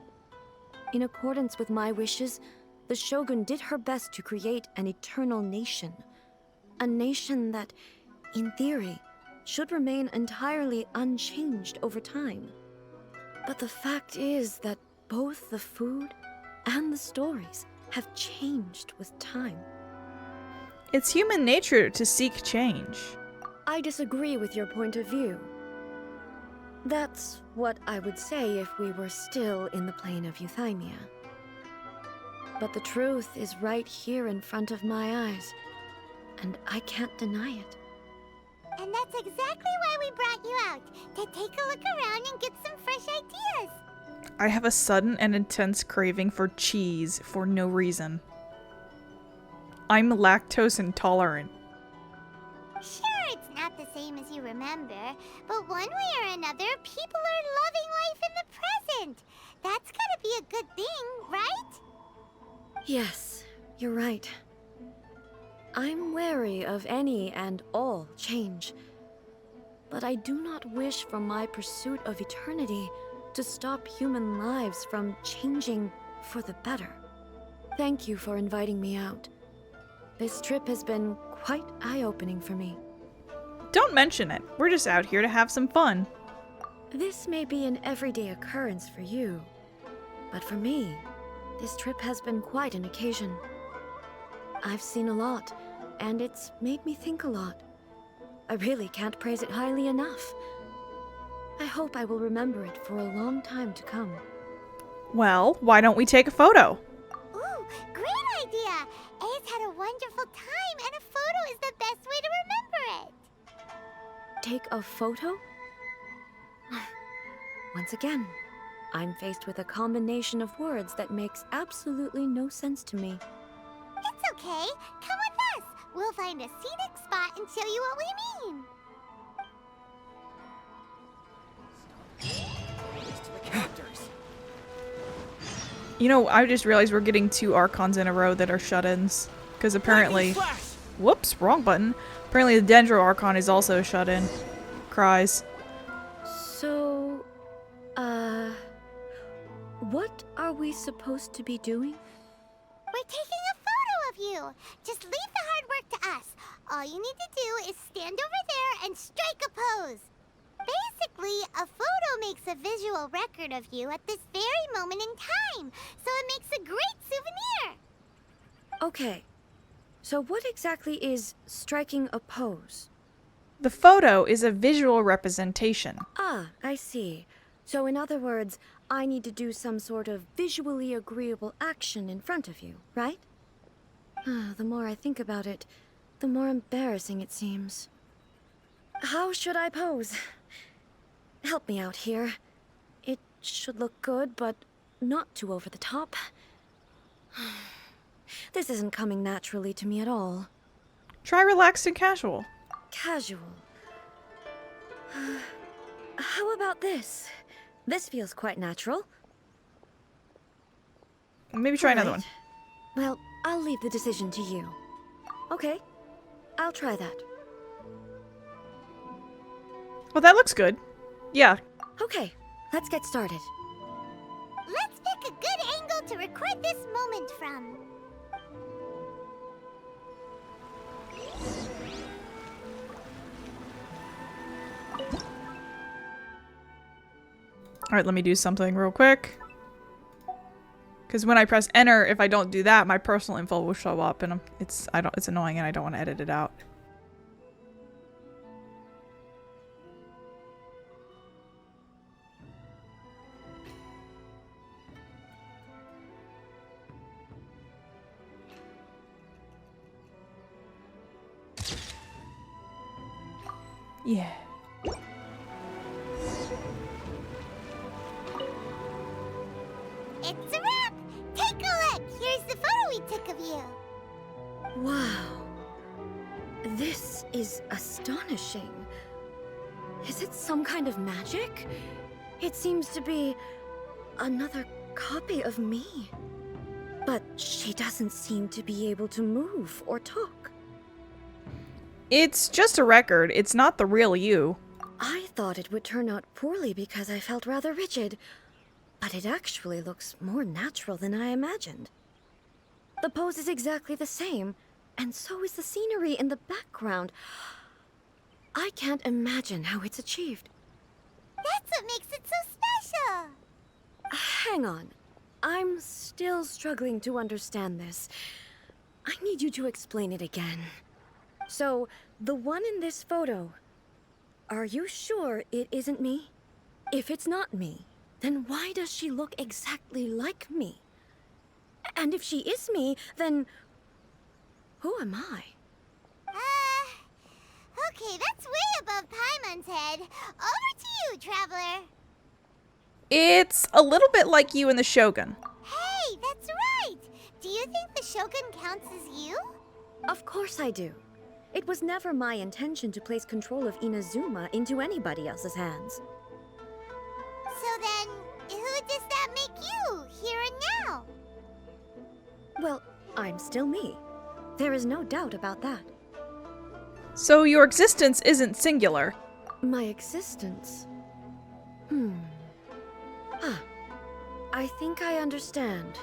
S8: In accordance with my wishes, the Shogun did her best to create an eternal nation. A nation that, in theory, should remain entirely unchanged over time. But the fact is that both the food and the stories have changed with time.
S2: It's human nature to seek change.
S8: I disagree with your point of view. That's what I would say if we were still in the plane of Euthymia. But the truth is right here in front of my eyes, and I can't deny it.
S5: And that's exactly why we brought you out, to take a look around and get some fresh ideas.
S2: I have a sudden and intense craving for cheese for no reason. I'm lactose intolerant.
S5: Sure, it's not the same as you remember, but one way or another, people are loving life in the present. That's gotta be a good thing, right?
S8: Yes, you're right. I'm wary of any and all change, but I do not wish for my pursuit of eternity to stop human lives from changing for the better. Thank you for inviting me out. This trip has been quite eye-opening for me.
S2: Don't mention it. We're just out here to have some fun.
S8: This may be an everyday occurrence for you, but for me, this trip has been quite an occasion. I've seen a lot, and it's made me think a lot. I really can't praise it highly enough. I hope I will remember it for a long time to come.
S2: Well, why don't we take a photo?
S5: Ooh, great idea! Ace had a wonderful time, and a photo is the best way to remember it.
S8: Take a photo? Once again, I'm faced with a combination of words that makes absolutely no sense to me.
S5: It's okay. Come with us. We'll find a scenic spot and show you what we mean.
S2: You know, I just realized we're getting 2 Archons in a row that are shut-ins. Because apparently... Whoops, wrong button. Apparently the Dendro Archon is also shut-in. Cries.
S8: So, what are we supposed to be doing?
S5: We're taking a photo of you. Just leave the hard work to us. All you need to do is stand over there and strike a pose. Basically, a photo makes a visual record of you at this very moment in time, so it makes a great souvenir.
S8: Okay, so what exactly is striking a pose?
S2: The photo is a visual representation.
S8: Ah, I see. So in other words, I need to do some sort of visually agreeable action in front of you, right? The more I think about it, the more embarrassing it seems. How should I pose? Help me out here. It should look good, but not too over the top. This isn't coming naturally to me at all.
S2: Try relaxed and casual.
S8: Casual. How about this? This feels quite natural.
S2: Maybe try another one.
S8: Well, I'll leave the decision to you. Okay, I'll try that.
S2: Well, that looks good. Yeah.
S8: Okay, let's get started.
S5: Let's pick a good angle to record this moment from.
S2: Alright, let me do something real quick. Because when I press enter, if I don't do that, my personal info will show up, and it's annoying, and I don't want to edit it out. Yeah.
S5: It's a wrap! Take a look! Here's the photo we took of you.
S8: Wow. This is astonishing. Is it some kind of magic? It seems to be another copy of me. But she doesn't seem to be able to move or talk.
S2: It's just a record. It's not the real you.
S8: I thought it would turn out poorly because I felt rather rigid, but it actually looks more natural than I imagined. The pose is exactly the same, and so is the scenery in the background. I can't imagine how it's achieved.
S5: That's what makes it so special!
S8: Hang on. I'm still struggling to understand this. I need you to explain it again. So, the one in this photo, are you sure it isn't me? If it's not me, then why does she look exactly like me? And if she is me, then who am I?
S5: Okay, that's way above Paimon's head. Over to you, Traveler.
S2: It's a little bit like you in the Shogun.
S5: Hey, that's right! Do you think the Shogun counts as you?
S8: Of course I do. It was never my intention to place control of Inazuma into anybody else's hands.
S5: So then, who does that make you, here and now?
S8: Well, I'm still me. There is no doubt about that.
S2: So your existence isn't singular.
S8: My existence? I think I understand.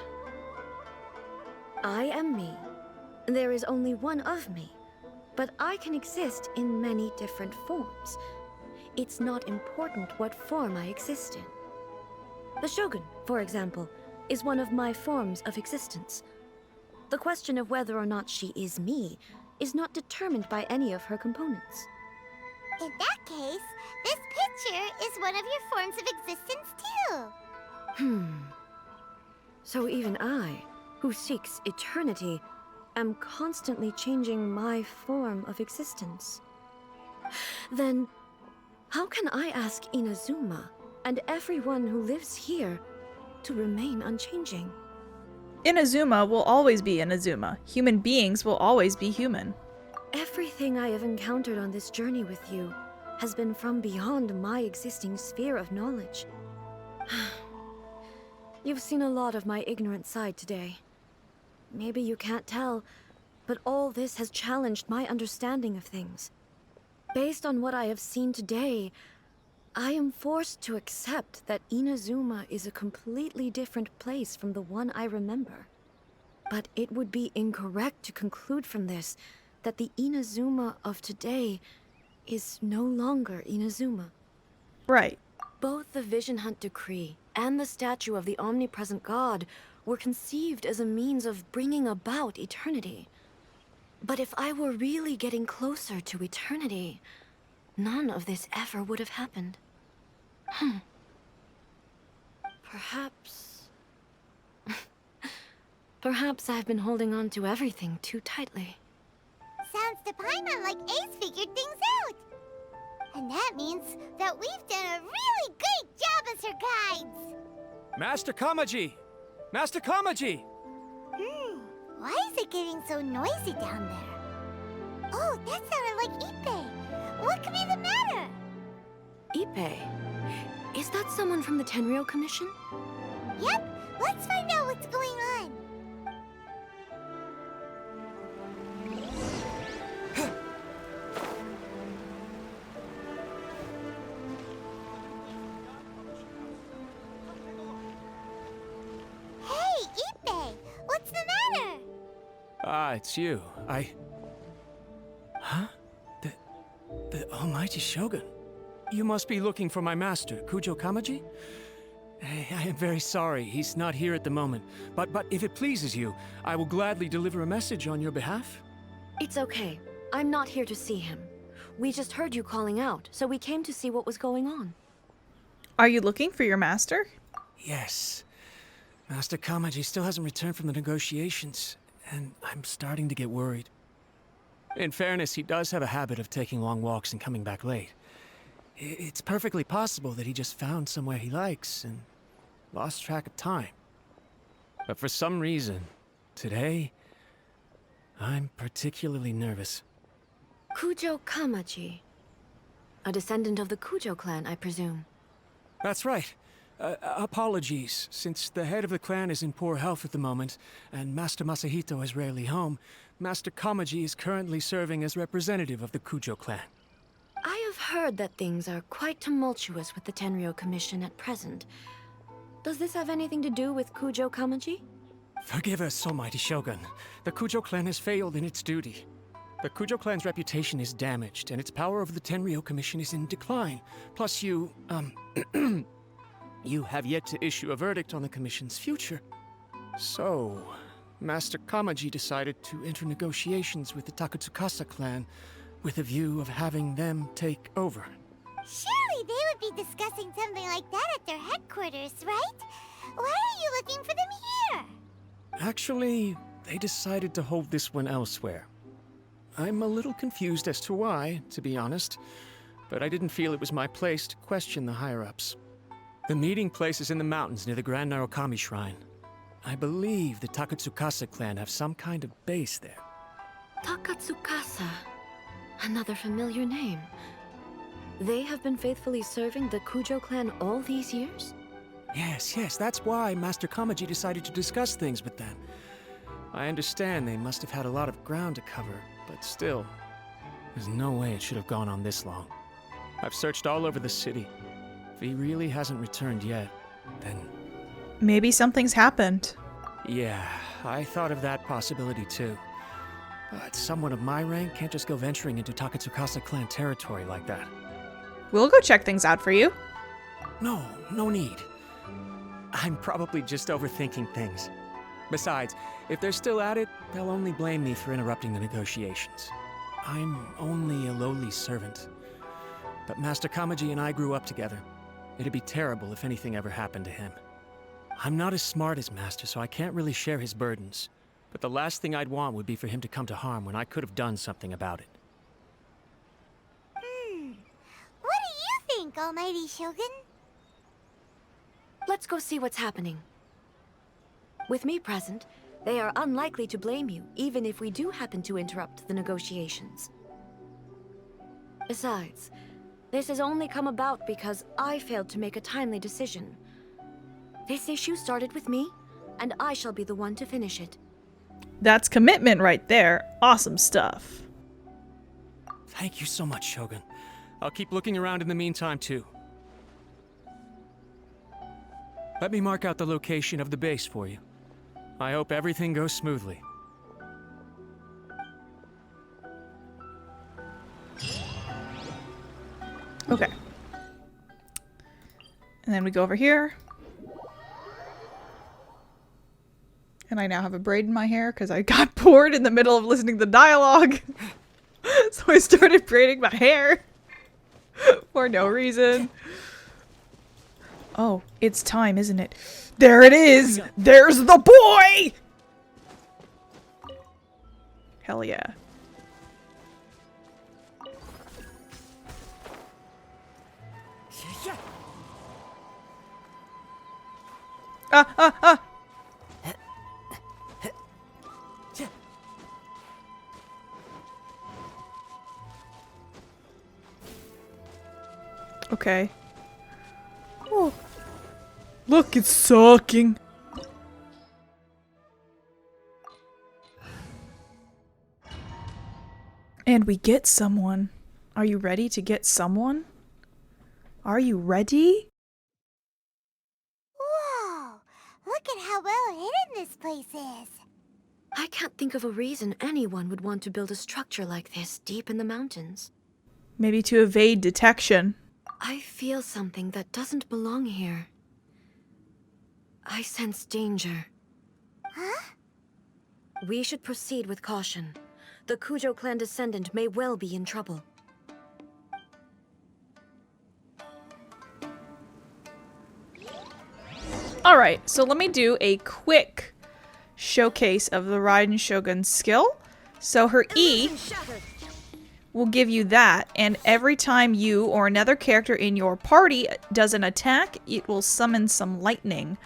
S8: I am me. There is only one of me, but I can exist in many different forms. It's not important what form I exist in. The Shogun, for example, is one of my forms of existence. The question of whether or not she is me is not determined by any of her components.
S5: In that case, this picture is one of your forms of existence too.
S8: So even I, who seeks eternity, am constantly changing my form of existence. Then, how can I ask Inazuma and everyone who lives here to remain unchanging?
S2: Inazuma will always be Inazuma. Human beings will always be human.
S8: Everything I have encountered on this journey with you has been from beyond my existing sphere of knowledge. You've seen a lot of my ignorant side today. Maybe you can't tell, but all this has challenged my understanding of things. Based on what I have seen today, I am forced to accept that Inazuma is a completely different place from the one I remember. But it would be incorrect to conclude from this that the Inazuma of today is no longer Inazuma.
S2: Right.
S8: Both the Vision Hunt Decree and the statue of the omnipresent god were conceived as a means of bringing about eternity. But if I were really getting closer to eternity, none of this ever would have happened. Perhaps... Perhaps I've been holding on to everything too tightly.
S5: Sounds to Paimon like Ace figured things out. And that means that we've done a really great job as her guides.
S1: Master Kamaji! Master Kamaji!
S5: Why is it getting so noisy down there? Oh, that sounded like Ippei. What could be the matter?
S8: Ippei? Is that someone from the Tenryou Commission?
S5: Yep, let's find out what's going on. Hey, Ippei, what's the matter?
S1: Ah, it's you. Huh? The almighty Shogun. You must be looking for my master, Kujo Kamaji? I am very sorry, he's not here at the moment. But if it pleases you, I will gladly deliver a message on your behalf.
S8: It's okay. I'm not here to see him. We just heard you calling out, so we came to see what was going on.
S2: Are you looking for your master?
S1: Yes. Master Kamaji still hasn't returned from the negotiations, and I'm starting to get worried. In fairness, he does have a habit of taking long walks and coming back late. It's perfectly possible that he just found somewhere he likes and lost track of time. But for some reason, today, I'm particularly nervous.
S8: Kujo Kamaji. A descendant of the Kujo clan, I presume.
S1: That's right. Apologies, since the head of the clan is in poor health at the moment, and Master Masahito is rarely home, Master Kamaji is currently serving as representative of the Kujo clan.
S8: I have heard that things are quite tumultuous with the Tenryo Commission at present. Does this have anything to do with Kujo Kamaji?
S1: Forgive us, Almighty Shogun. The Kujo clan has failed in its duty. The Kujo clan's reputation is damaged, and its power over the Tenryo Commission is in decline. Plus you, you have yet to issue a verdict on the Commission's future. So, Master Kamaji decided to enter negotiations with the Takatsukasa clan with a view of having them take over.
S5: Surely they would be discussing something like that at their headquarters, right? Why are you looking for them here?
S1: Actually, they decided to hold this one elsewhere. I'm a little confused as to why, to be honest, but I didn't feel it was my place to question the higher-ups. The meeting place is in the mountains near the Grand Narukami Shrine. I believe the Takatsukasa clan have some kind of base there.
S8: Takatsukasa. Another familiar name. They have been faithfully serving the Kujo clan all these years?
S1: Yes, that's why Master Kamaji decided to discuss things with them. I understand they must have had a lot of ground to cover, but still, there's no way it should have gone on this long. I've searched all over the city. If he really hasn't returned yet, then...
S2: Maybe something's happened.
S1: Yeah, I thought of that possibility too. But someone of my rank can't just go venturing into Takatsukasa clan territory like that.
S2: We'll go check things out for you.
S1: No need. I'm probably just overthinking things. Besides, if they're still at it, they'll only blame me for interrupting the negotiations. I'm only a lowly servant. But Master Kamaji and I grew up together. It'd be terrible if anything ever happened to him. I'm not as smart as Master, so I can't really share his burdens. But the last thing I'd want would be for him to come to harm when I could have done something about it.
S5: What do you think, Almighty Shogun?
S8: Let's go see what's happening. With me present, they are unlikely to blame you, even if we do happen to interrupt the negotiations. Besides, this has only come about because I failed to make a timely decision. This issue started with me, and I shall be the one to finish it.
S2: That's commitment right there. Awesome stuff.
S1: Thank you so much, Shogun. I'll keep looking around in the meantime, too. Let me mark out the location of the base for you. I hope everything goes smoothly.
S2: Okay. And then we go over here. And I now have a braid in my hair because I got bored in the middle of listening to the dialogue. So I started braiding my hair. For no reason. Oh, it's time, isn't it? There it is! There's the boy! Hell yeah. Ah! Okay. Oh. Look, it's sucking. And we get someone. Are you ready to get someone? Are you ready?
S5: Whoa! Look at how well hidden this place is.
S8: I can't think of a reason anyone would want to build a structure like this deep in the mountains.
S2: Maybe to evade detection.
S8: I feel something that doesn't belong here. I sense danger.
S5: Huh?
S8: We should proceed with caution. The Kujo clan descendant may well be in trouble.
S2: Alright, so let me do a quick showcase of the Raiden Shogun's skill. So her E will give you that, and every time you or another character in your party does an attack, it will summon some lightning.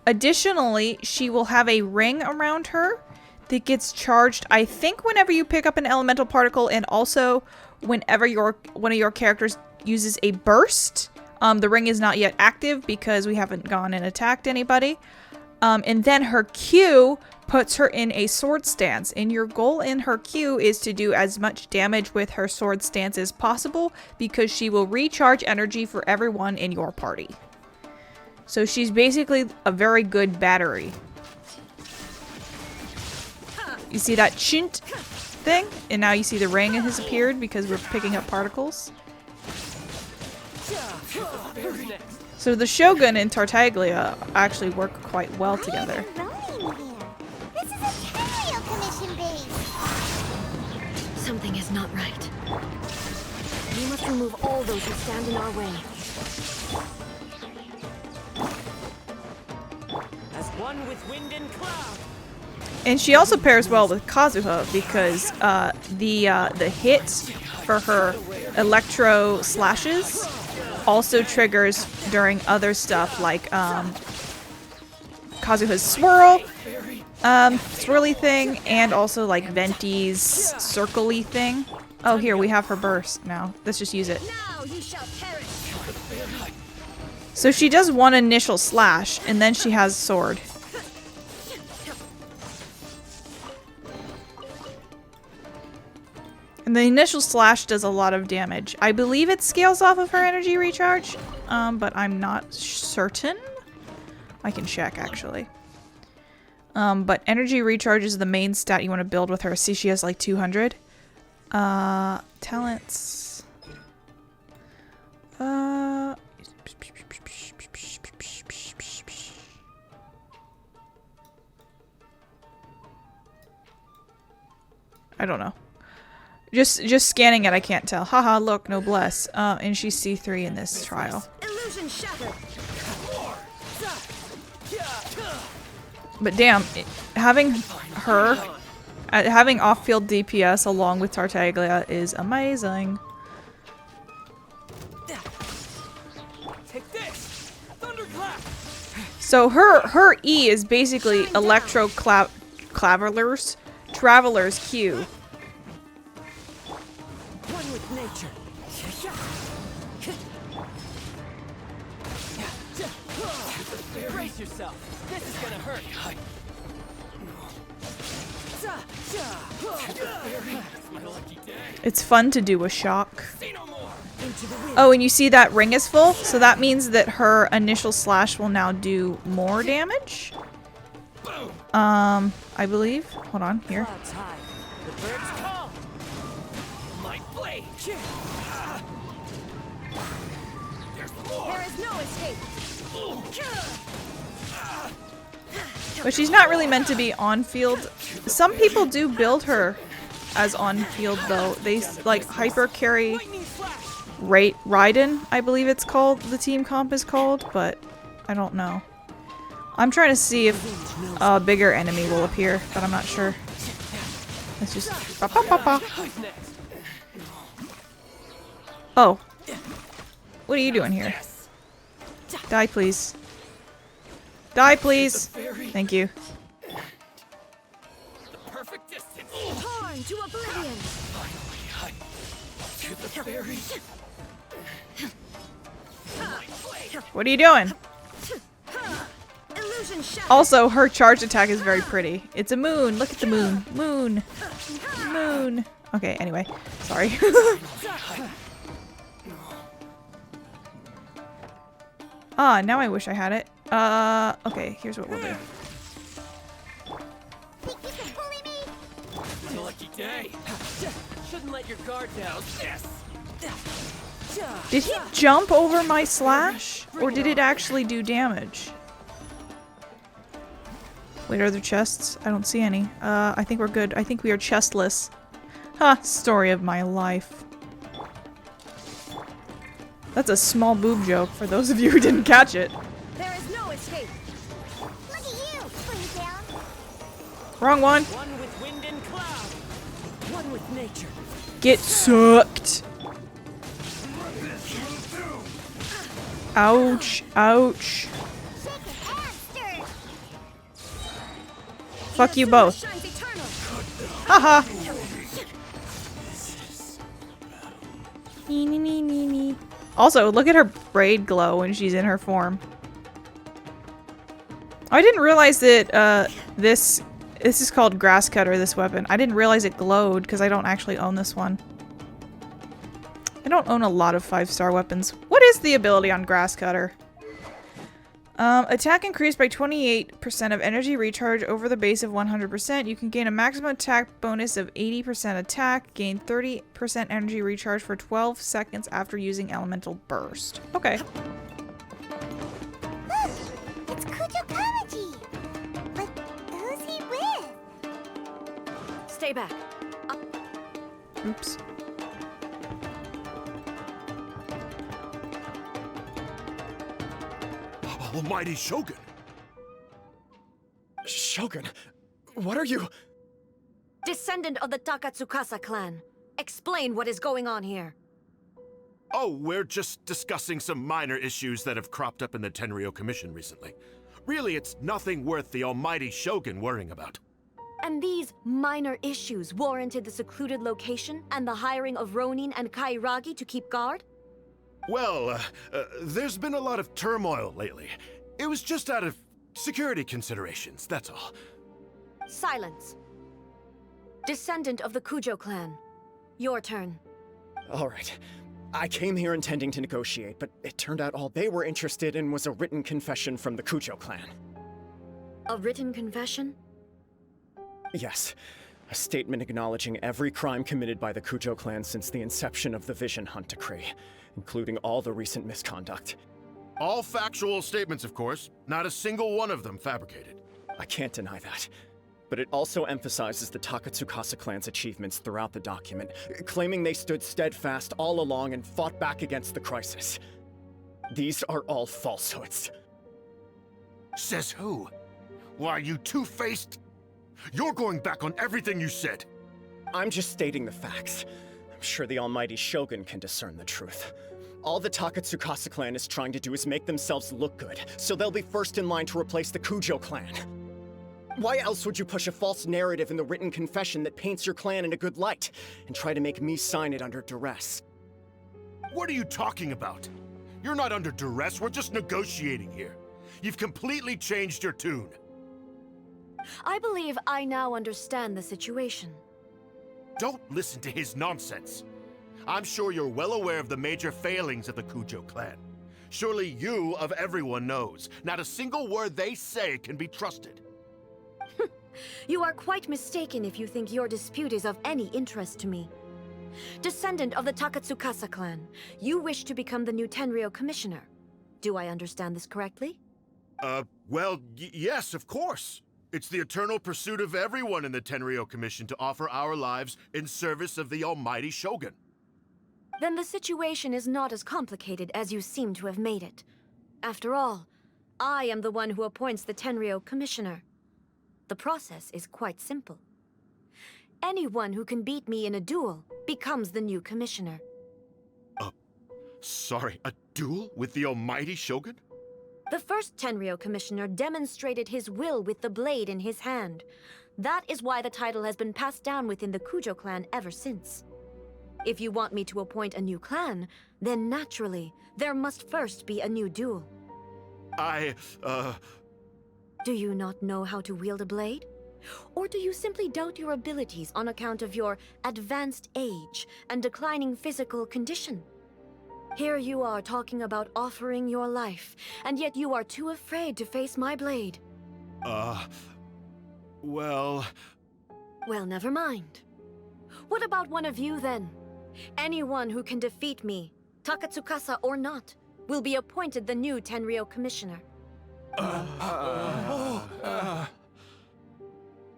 S2: Additionally, she will have a ring around her that gets charged, I think, whenever you pick up an elemental particle, and also whenever one of your characters uses a burst. The ring is not yet active because we haven't gone and attacked anybody. And then her Q puts her in a sword stance, and your goal in her Q is to do as much damage with her sword stance as possible because she will recharge energy for everyone in your party. So she's basically a very good battery. You see that chint thing? And now you see the ring has appeared because we're picking up particles. So the Shogun and Tartaglia actually work quite well together.
S5: This is a Curio Commission base.
S8: Something is not right. We must remove all those who stand in our way.
S3: As one with wind and cloud.
S2: And she also pairs well with Kazuha because the hit for her electro slashes also triggers during other stuff like Kazuha's swirl, swirly thing, and also like Venti's circle-y thing. Oh, here we have her burst now. Let's just use it. So she does one initial slash, and then she has sword. And the initial slash does a lot of damage. I believe it scales off of her energy recharge, but I'm not certain. I can check, actually. But energy recharge is the main stat you want to build with her. See, she has like 200. Talents. I don't know. Just scanning it, I can't tell. Haha, look, noblesse. And she's C3 in this trial.
S8: Illusion shattered.
S2: But damn, having her, having off-field DPS along with Tartaglia is amazing.
S7: Take this! Thunderclap!
S2: So her E is basically Traveler's Q.
S7: One with nature. Brace yourself. This is gonna hurt.
S2: It's fun to do a shock. Oh, and you see that ring is full? So that means that her initial slash will now do more damage? I believe. Hold on, here.
S8: There is no escape.
S2: But she's not really meant to be on-field. Some people do build her as on-field, though. They, like, hyper-carry Raiden, I believe it's called. The team comp is called, but I don't know. I'm trying to see if a bigger enemy will appear, but I'm not sure. Let's just... Oh. What are you doing here? Die, please. Die, please. Thank you.
S8: Torn to oblivion.
S2: What are you doing? Also, her charge attack is very pretty. It's a moon. Look at the moon. Moon. Moon. Okay, anyway. Sorry. Ah, now I wish I had it. Okay, here's what we'll do.
S5: Think you can bully me?
S7: It's a lucky day. Shouldn't let your guard down. Yes.
S2: Did he jump over my slash? Or did it actually do damage? Wait, are there chests? I don't see any. I think we're good. I think we are chestless. Ha! Story of my life. That's a small boob joke for those of you who didn't catch it.
S8: There is no escape.
S5: Look at you, put it down.
S2: Wrong one.
S7: One with wind and cloud. One with nature.
S2: Get sucked. Ouch. Ouch. Fuck you both. Haha. Nee, nee, nee, nee, nee. Also, look at her braid glow when she's in her form. I didn't realize that this This is called Grass Cutter, this weapon. I didn't realize it glowed because I don't actually own this one. I don't own a lot of 5-star weapons. What is the ability on Grass Cutter? Attack increased by 28% of energy recharge over the base of 100%. You can gain a maximum attack bonus of 80% attack. Gain 30% energy recharge for 12 seconds after using Elemental Burst. Okay.
S5: Look! It's Kujo Kamaji! But who's he with?
S8: Stay back.
S2: Oops.
S12: Almighty Shogun!
S4: Shogun, what are you?
S8: Descendant of the Takatsukasa clan. Explain what is going on here.
S12: Oh, we're just discussing some minor issues that have cropped up in the Tenryou Commission recently. Really, it's nothing worth the almighty Shogun worrying about.
S8: And these minor issues warranted the secluded location and the hiring of Ronin and Kairagi to keep guard?
S12: Well, there's been a lot of turmoil lately. It was just out of security considerations, that's all.
S8: Silence. Descendant of the Kujo clan. Your turn.
S4: All right. I came here intending to negotiate, but it turned out all they were interested in was a written confession from the Kujo clan.
S8: A written confession?
S4: Yes. A statement acknowledging every crime committed by the Kujo clan since the inception of the Vision Hunt Decree, including all the recent misconduct.
S12: All factual statements, of course. Not a single one of them fabricated.
S4: I can't deny that. But it also emphasizes the Takatsukasa clan's achievements throughout the document, claiming they stood steadfast all along and fought back against the crisis. These are all falsehoods.
S12: Says who? Why, you two-faced... You're going back on everything you said.
S4: I'm just stating the facts. I'm sure the almighty Shogun can discern the truth. All the Takatsukasa clan is trying to do is make themselves look good, so they'll be first in line to replace the Kujo clan. Why else would you push a false narrative in the written confession that paints your clan in a good light, and try to make me sign it under duress?
S12: What are you talking about? You're not under duress, we're just negotiating here. You've completely changed your tune.
S8: I believe I now understand the situation.
S12: Don't listen to his nonsense. I'm sure you're well aware of the major failings of the Kujo clan. Surely you, of everyone, knows. Not a single word they say can be trusted.
S8: You are quite mistaken if you think your dispute is of any interest to me. Descendant of the Takatsukasa clan, you wish to become the new Tenryou commissioner. Do I understand this correctly?
S12: Well, yes, of course. It's the eternal pursuit of everyone in the Tenryou Commission to offer our lives in service of the almighty Shogun.
S8: Then the situation is not as complicated as you seem to have made it. After all, I am the one who appoints the Tenryou commissioner. The process is quite simple. Anyone who can beat me in a duel becomes the new commissioner.
S12: Sorry, a duel with the almighty Shogun?
S8: The first Tenryou commissioner demonstrated his will with the blade in his hand. That is why the title has been passed down within the Kujo clan ever since. If you want me to appoint a new clan, then naturally, there must first be a new duel. Do you not know how to wield a blade? Or do you simply doubt your abilities on account of your advanced age and declining physical condition? Here you are talking about offering your life, and yet you are too afraid to face my blade.
S12: Well...
S8: Well, never mind. What about one of you, then? Anyone who can defeat me, Takatsukasa or not, will be appointed the new Tenryou commissioner.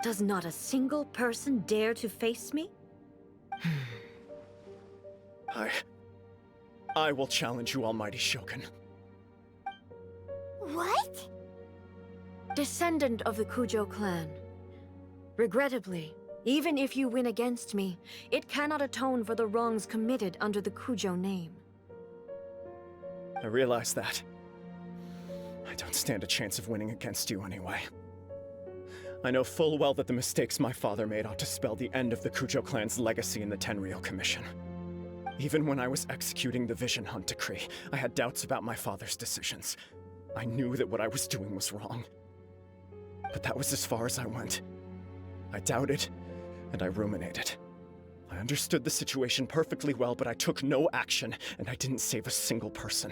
S8: Does not a single person dare to face me?
S4: I will challenge you, almighty Shogun.
S5: What?
S8: Descendant of the Kujo clan. Regrettably, even if you win against me, it cannot atone for the wrongs committed under the Kujo name.
S4: I realize that. I don't stand a chance of winning against you anyway. I know full well that the mistakes my father made ought to spell the end of the Kujo clan's legacy in the Tenryou Commission. Even when I was executing the Vision Hunt Decree, I had doubts about my father's decisions. I knew that what I was doing was wrong. But that was as far as I went. I doubted, and I ruminated. I understood the situation perfectly well, but I took no action, and I didn't save a single person.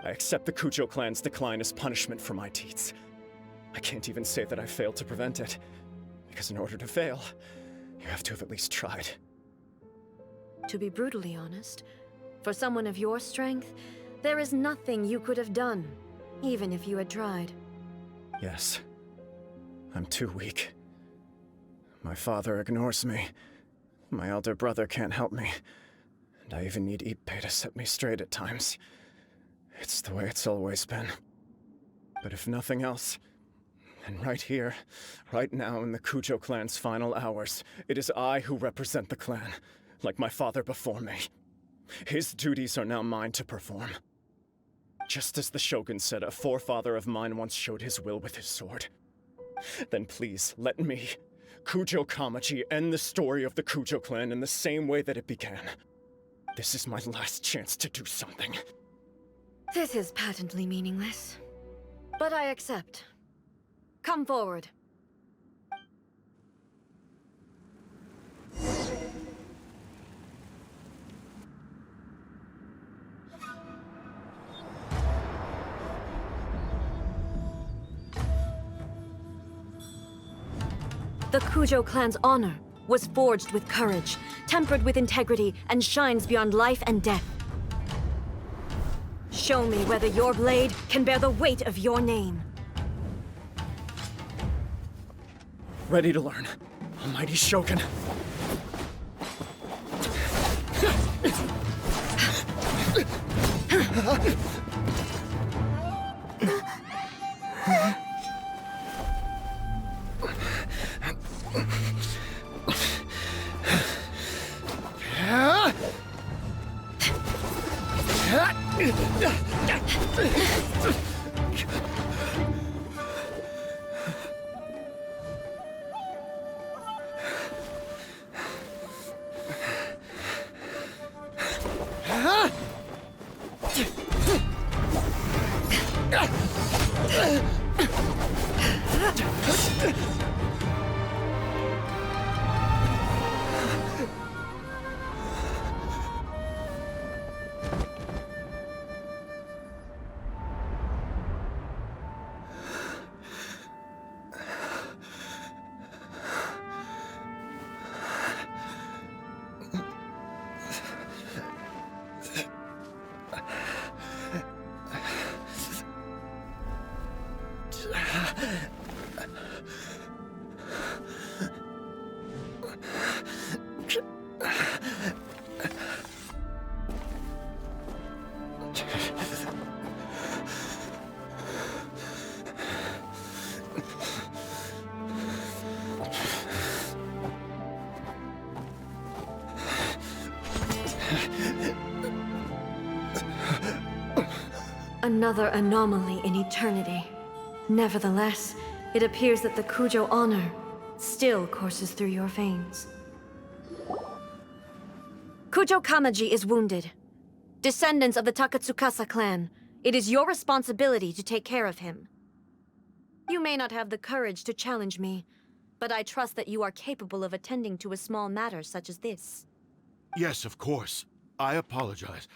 S4: I accept the Kujo clan's decline as punishment for my deeds. I can't even say that I failed to prevent it, because in order to fail, you have to have at least tried.
S8: To be brutally honest, for someone of your strength, there is nothing you could have done, even if you had tried.
S4: Yes. I'm too weak. My father ignores me. My elder brother can't help me. And I even need Ippei to set me straight at times. It's the way it's always been. But if nothing else, then right here, right now in the Kujo clan's final hours, it is I who represent the clan, like my father before me. His duties are now mine to perform. Just as the Shogun said a forefather of mine once showed his will with his sword. Then please, let me, Kujo Kamaji, end the story of the Kujo clan in the same way that it began. This is my last chance to do something.
S8: This is patently meaningless. But I accept. Come forward. The Kujo clan's honor was forged with courage, tempered with integrity, and shines beyond life and death. Show me whether your blade can bear the weight of your name.
S4: Ready to learn. Almighty Shogun.
S8: Another anomaly in eternity. Nevertheless, it appears that the Kujo honor still courses through your veins. Kujo Kamaji is wounded. Descendants of the Takatsukasa clan, it is your responsibility to take care of him. You may not have the courage to challenge me, but I trust that you are capable of attending to a small matter such as this.
S12: Yes, of course. I apologize.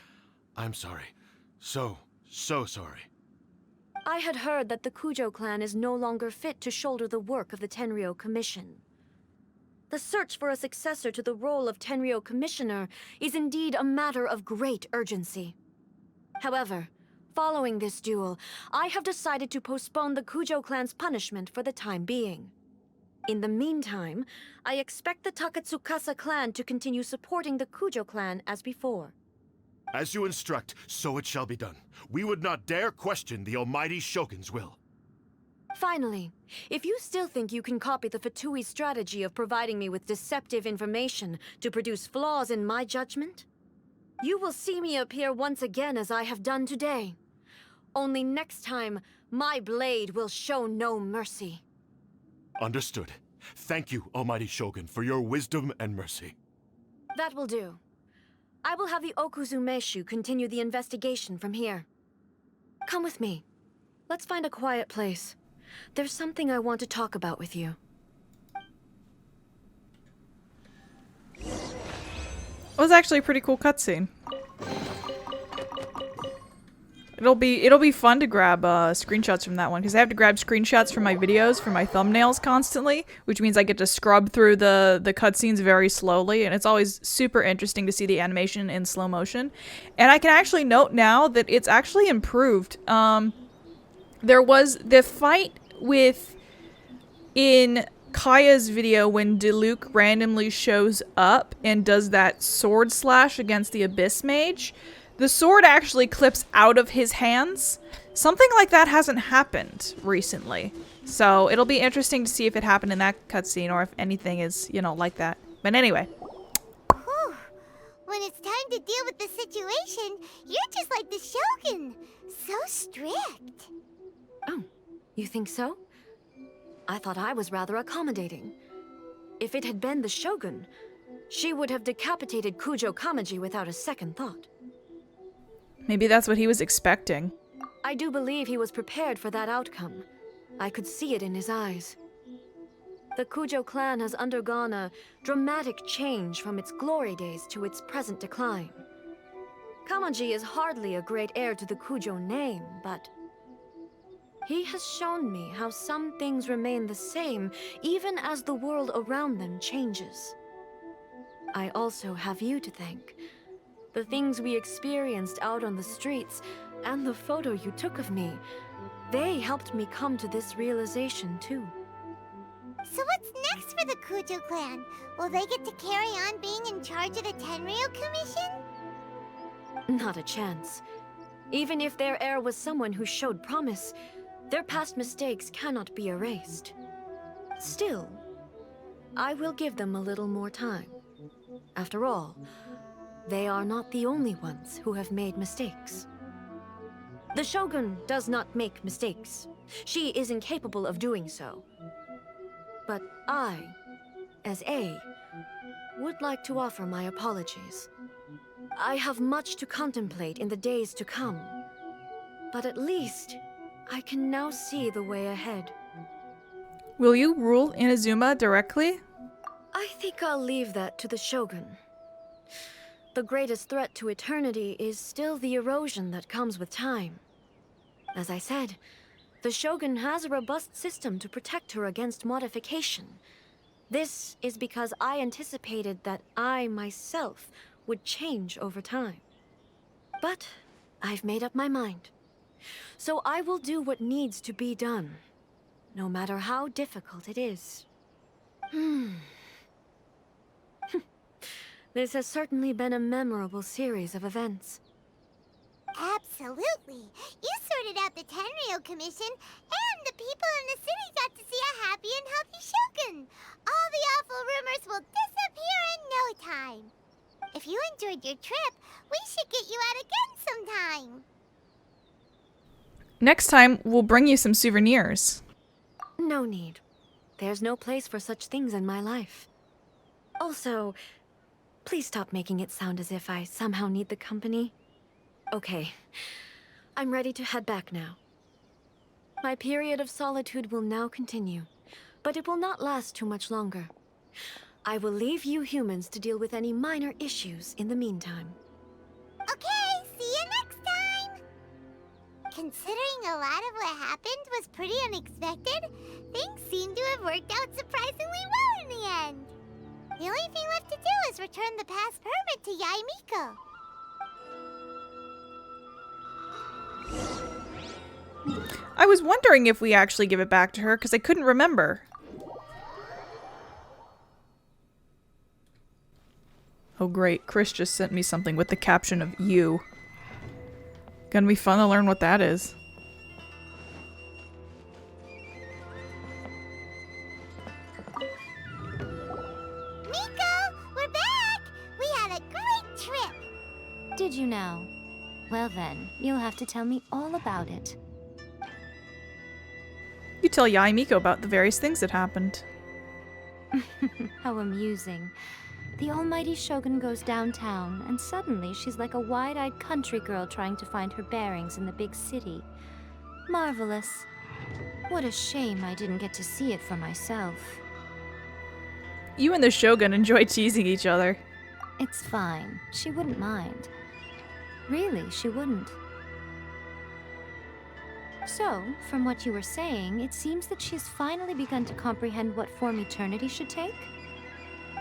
S12: I'm sorry. So sorry.
S8: I had heard that the Kujo clan is no longer fit to shoulder the work of the Tenryou Commission. The search for a successor to the role of Tenryou Commissioner is indeed a matter of great urgency. However, following this duel, I have decided to postpone the Kujo clan's punishment for the time being. In the meantime, I expect the Takatsukasa clan to continue supporting the Kujo clan as before.
S12: As you instruct, so it shall be done. We would not dare question the Almighty Shogun's will.
S8: Finally, if you still think you can copy the Fatui's strategy of providing me with deceptive information to produce flaws in my judgment, you will see me appear once again as I have done today. Only next time, my blade will show no mercy.
S12: Understood. Thank you, Almighty Shogun, for your wisdom and mercy.
S8: That will do. I will have the Okuzumeshu continue the investigation from here. Come with me. Let's find a quiet place. There's something I want to talk about with you.
S2: was actually a pretty cool cutscene. It'll be fun to grab screenshots from that one, because I have to grab screenshots from my videos for my thumbnails constantly, which means I get to scrub through the cutscenes very slowly, and it's always super interesting to see the animation in slow motion. And I can actually note now that it's actually improved. There was the fight in Kaya's video when Diluc randomly shows up and does that sword slash against the Abyss Mage. The sword actually clips out of his hands. Something like that hasn't happened recently. So it'll be interesting to see if it happened in that cutscene or if anything is, you know, like that. But anyway.
S5: Whew. When it's time to deal with the situation, you're just like the Shogun. So strict.
S8: Oh, you think so? I thought I was rather accommodating. If it had been the Shogun, she would have decapitated Kujo Kamaji without a second thought.
S2: Maybe that's what he was expecting.
S8: I do believe he was prepared for that outcome. I could see it in his eyes. The Kujo clan has undergone a dramatic change from its glory days to its present decline. Kamaji is hardly a great heir to the Kujo name, but he has shown me how some things remain the same even as the world around them changes. I also have you to thank. The things we experienced out on the streets, and the photo you took of me, they helped me come to this realization too.
S5: So what's next for the Kujo clan? Will they get to carry on being in charge of the Tenryu Commission?
S8: Not a chance. Even if their heir was someone who showed promise, their past mistakes cannot be erased. Still, I will give them a little more time. After all, they are not the only ones who have made mistakes. The Shogun does not make mistakes. She is incapable of doing so. But I, as A, would like to offer my apologies. I have much to contemplate in the days to come, but at least I can now see the way ahead.
S2: Will you rule Inazuma directly?
S8: I think I'll leave that to the Shogun. The greatest threat to eternity is still the erosion that comes with time. As I said, the Shogun has a robust system to protect her against modification. This is because I anticipated that I myself would change over time. But I've made up my mind. So I will do what needs to be done, no matter how difficult it is. This has certainly been a memorable series of events.
S5: Absolutely. You sorted out the Tenryu Commission, and the people in the city got to see a happy and healthy Shogun. All the awful rumors will disappear in no time. If you enjoyed your trip, we should get you out again sometime.
S2: Next time, we'll bring you some souvenirs.
S8: No need. There's no place for such things in my life. Also, please stop making it sound as if I somehow need the company. Okay, I'm ready to head back now. My period of solitude will now continue, but it will not last too much longer. I will leave you humans to deal with any minor issues in the meantime.
S5: Okay, see you next time! Considering a lot of what happened was pretty unexpected, things seem to have worked out surprisingly well in the end. The only thing left to do is return the past permit to Yae Miko.
S2: I was wondering if we actually give it back to her, because I couldn't remember. Oh great, Chris just sent me something with the caption of "you." Gonna be fun to learn what that is.
S5: Miko, we're back! We had a great trip!
S6: Did you now? Well then, you'll have to tell me all about it.
S2: You tell Yae Miko about the various things that happened.
S6: How amusing. The almighty Shogun goes downtown, and suddenly she's like a wide-eyed country girl trying to find her bearings in the big city. Marvelous. What a shame I didn't get to see it for myself.
S2: You and the Shogun enjoy teasing each other.
S6: It's fine. She wouldn't mind. Really, she wouldn't. So, from what you were saying, it seems that she's finally begun to comprehend what form eternity should take?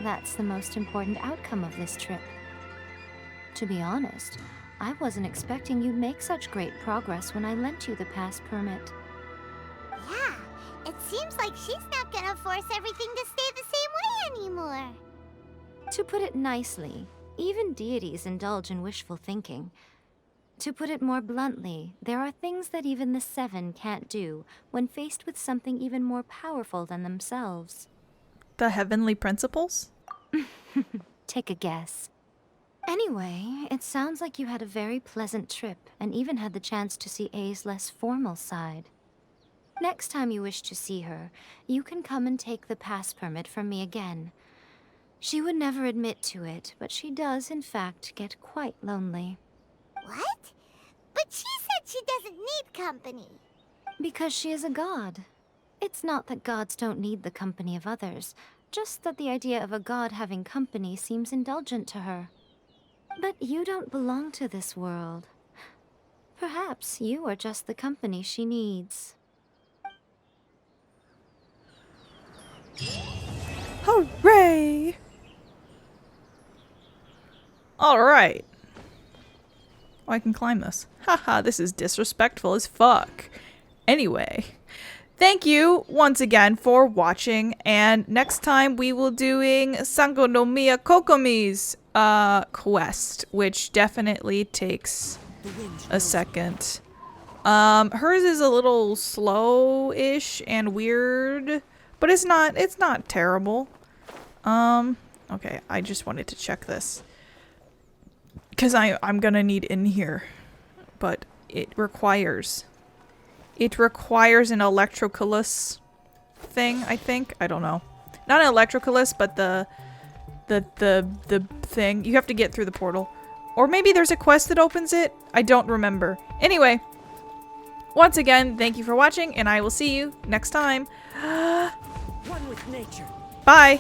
S6: That's the most important outcome of this trip. To be honest, I wasn't expecting you'd make such great progress when I lent you the pass permit.
S5: Yeah, it seems like she's not gonna force everything to stay the same way anymore.
S6: To put it nicely, even deities indulge in wishful thinking. To put it more bluntly, there are things that even the Seven can't do when faced with something even more powerful than themselves.
S2: The heavenly principles?
S6: Take a guess. Anyway, it sounds like you had a very pleasant trip and even had the chance to see A's less formal side. Next time you wish to see her, you can come and take the pass permit from me again. She would never admit to it, but she does, in fact, get quite lonely.
S5: What? But she said she doesn't need company.
S6: Because she is a god. It's not that gods don't need the company of others, just that the idea of a god having company seems indulgent to her. But you don't belong to this world. Perhaps you are just the company she needs.
S2: Hooray! Alright. Oh, I can climb this. Haha, this is disrespectful as fuck. Anyway, thank you once again for watching, and next time we will doing Sango no Miya Kokomi's quest, which definitely takes a second. Hers is a little slow-ish and weird, but it's not terrible. Okay, I just wanted to check this. Because I'm gonna need in here. But it requires an electroculus thing, I think. I don't know. Not an electroculus, but the thing. You have to get through the portal. Or maybe there's a quest that opens it. I don't remember. Anyway, once again, thank you for watching, and I will see you next time.
S9: One with nature.
S2: Bye!